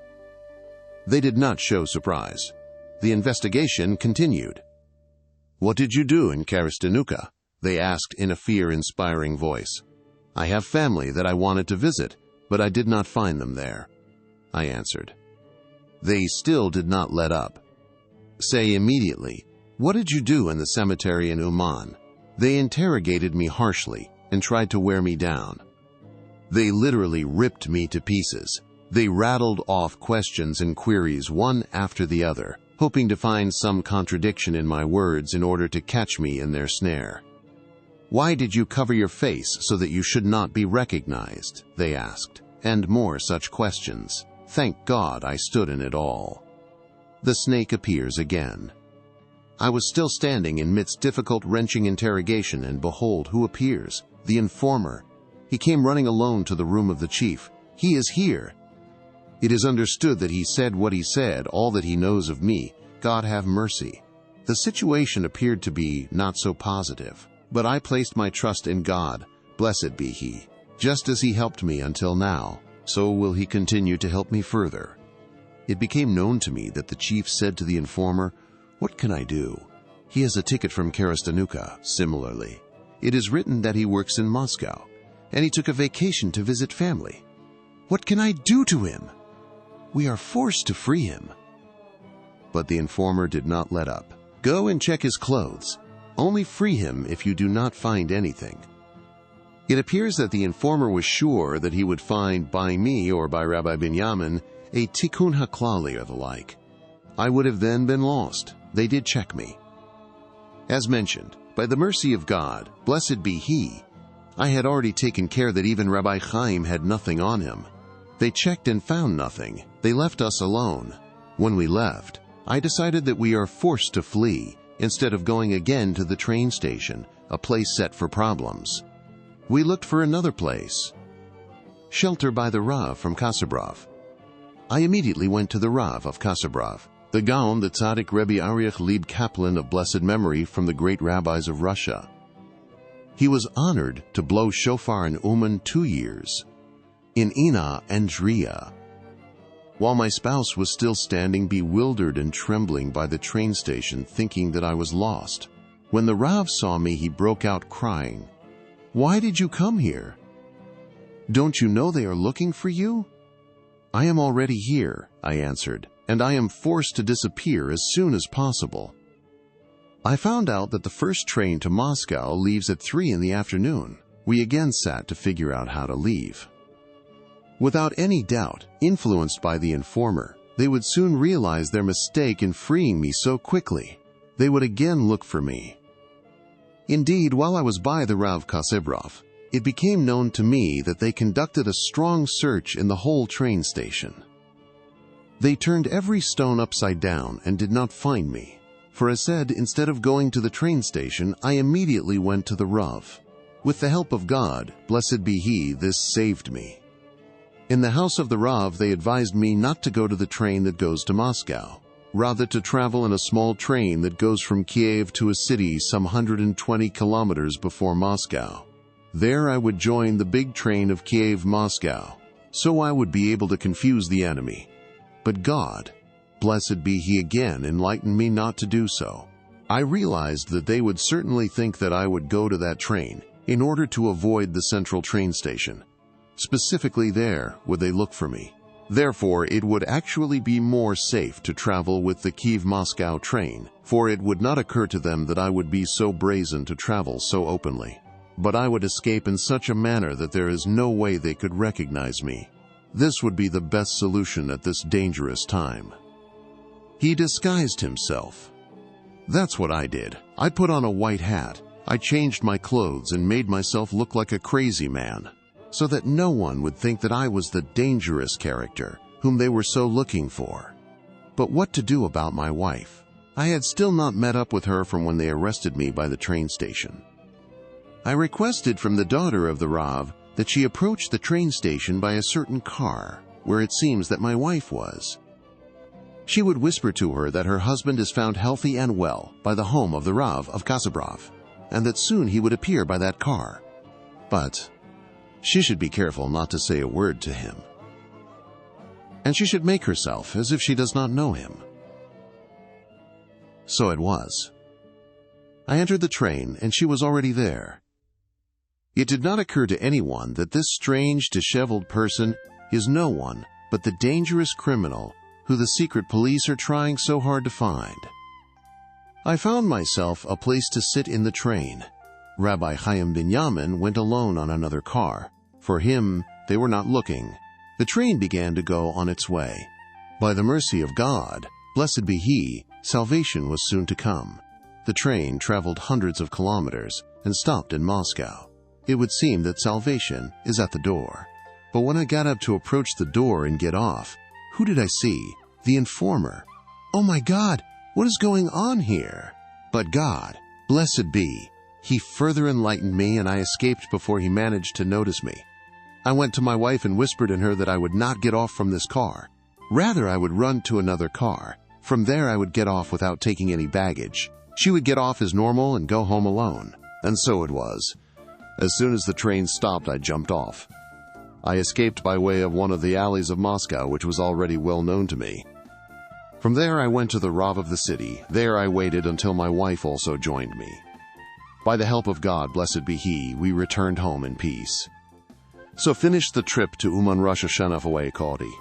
They did not show surprise. The investigation continued. "What did you do in Chassid?" they asked in a fear-inspiring voice. "I have family that I wanted to visit, but I did not find them there," I answered. They still did not let up. Say immediately, "What did you do in the cemetery in Uman?" They interrogated me harshly and tried to wear me down. They literally ripped me to pieces. They rattled off questions and queries one after the other, hoping to find some contradiction in my words in order to catch me in their snare. "Why did you cover your face so that you should not be recognized?" they asked, and more such questions. Thank God I stood in it all. The snake appears again. I was still standing in midst difficult wrenching interrogation, and behold who appears, the informer. He came running alone to the room of the chief. "He is here." It is understood that he said what he said, all that he knows of me. God have mercy. The situation appeared to be not so positive, but I placed my trust in God, blessed be He. Just as He helped me until now, so will He continue to help me further. It became known to me that the chief said to the informer, "What can I do? He has a ticket from Karastanuka." Similarly, it is written that he works in Moscow, and he took a vacation to visit family. What can I do to him? We are forced to free him. But the informer did not let up. "Go and check his clothes. Only free him if you do not find anything." It appears that the informer was sure that he would find by me or by Rabbi Binyamin a tikkun haklali or the like. I would have then been lost. They did check me. As mentioned, by the mercy of God, blessed be He, I had already taken care that even Rabbi Chaim had nothing on him. They checked and found nothing. They left us alone. When we left, I decided that we are forced to flee instead of going again to the train station, a place set for problems. We looked for another place. Shelter by the Rav from Kassabrov. I immediately went to the Rav of Kassabrov, the Gaon, the Tzaddik Rebbe Aryeh Leib Kaplan of blessed memory from the great rabbis of Russia. He was honored to blow shofar in Uman 2 years, in Ina and Dria, while my spouse was still standing bewildered and trembling by the train station, thinking that I was lost. When the Rav saw me, he broke out crying, "Why did you come here? Don't you know they are looking for you?" "I am already here," I answered, "and I am forced to disappear as soon as possible." I found out that the first train to Moscow leaves at 3 in the afternoon. We again sat to figure out how to leave. Without any doubt, influenced by the informer, they would soon realize their mistake in freeing me so quickly. They would again look for me. Indeed, while I was by the Rav Kassabrov, it became known to me that they conducted a strong search in the whole train station. They turned every stone upside down and did not find me. For as said, instead of going to the train station, I immediately went to the Rav. With the help of God, blessed be He, this saved me. In the house of the Rav, they advised me not to go to the train that goes to Moscow, rather to travel in a small train that goes from Kiev to a city some 120 kilometers before Moscow. There I would join the big train of Kiev-Moscow, so I would be able to confuse the enemy. But God, blessed be He, again enlightened me not to do so. I realized that they would certainly think that I would go to that train in order to avoid the central train station. Specifically there would they look for me. Therefore, it would actually be more safe to travel with the Kiev-Moscow train, for it would not occur to them that I would be so brazen to travel so openly. But I would escape in such a manner that there is no way they could recognize me. This would be the best solution at this dangerous time. He disguised himself. That's what I did. I put on a white hat. I changed my clothes and made myself look like a crazy man, so that no one would think that I was the dangerous character whom they were so looking for. But what to do about my wife? I had still not met up with her from when they arrested me by the train station. I requested from the daughter of the Rav that she approach the train station by a certain car, where it seems that my wife was. She would whisper to her that her husband is found healthy and well by the home of the Rav of Kassabrov, and that soon he would appear by that car. But she should be careful not to say a word to him. And she should make herself as if she does not know him. So it was. I entered the train, and she was already there. It did not occur to anyone that this strange, disheveled person is no one but the dangerous criminal who the secret police are trying so hard to find. I found myself a place to sit in the train. Rabbi Chaim Binyamin went alone on another car. For him, they were not looking. The train began to go on its way. By the mercy of God, blessed be He, salvation was soon to come. The train traveled hundreds of kilometers, and stopped in Moscow. It would seem that salvation is at the door. But when I got up to approach the door and get off, who did I see? The informer. Oh my God, what is going on here? But God, blessed be, He further enlightened me and I escaped before He managed to notice me. I went to my wife and whispered in her that I would not get off from this car. Rather, I would run to another car. From there, I would get off without taking any baggage. She would get off as normal and go home alone. And so it was. As soon as the train stopped, I jumped off. I escaped by way of one of the alleys of Moscow, which was already well known to me. From there, I went to the Rav of the city. There I waited until my wife also joined me. By the help of God, blessed be He, we returned home in peace. So finished the trip to Uman Rosh Hashanah Away Kodi.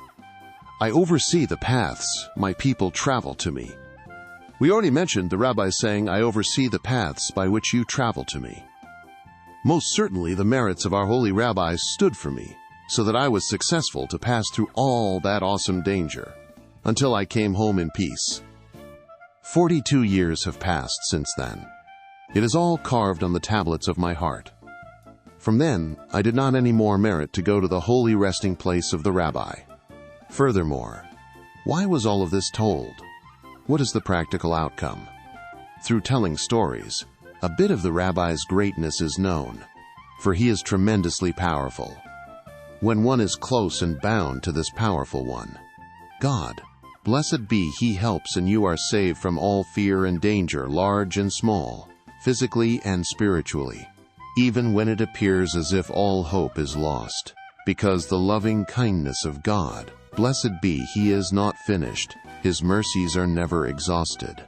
I oversee the paths my people travel to me. We already mentioned the rabbi saying, I oversee the paths by which you travel to me. Most certainly the merits of our holy rabbis stood for me, so that I was successful to pass through all that awesome danger, until I came home in peace. 42 years have passed since then. It is all carved on the tablets of my heart. From then, I did not any more merit to go to the holy resting place of the rabbi. Furthermore, why was all of this told? What is the practical outcome? Through telling stories, a bit of the rabbi's greatness is known, for he is tremendously powerful. When one is close and bound to this powerful one, God, blessed be He, helps and you are saved from all fear and danger, large and small, physically and spiritually, even when it appears as if all hope is lost, because the loving kindness of God, blessed be He, is not finished, His mercies are never exhausted.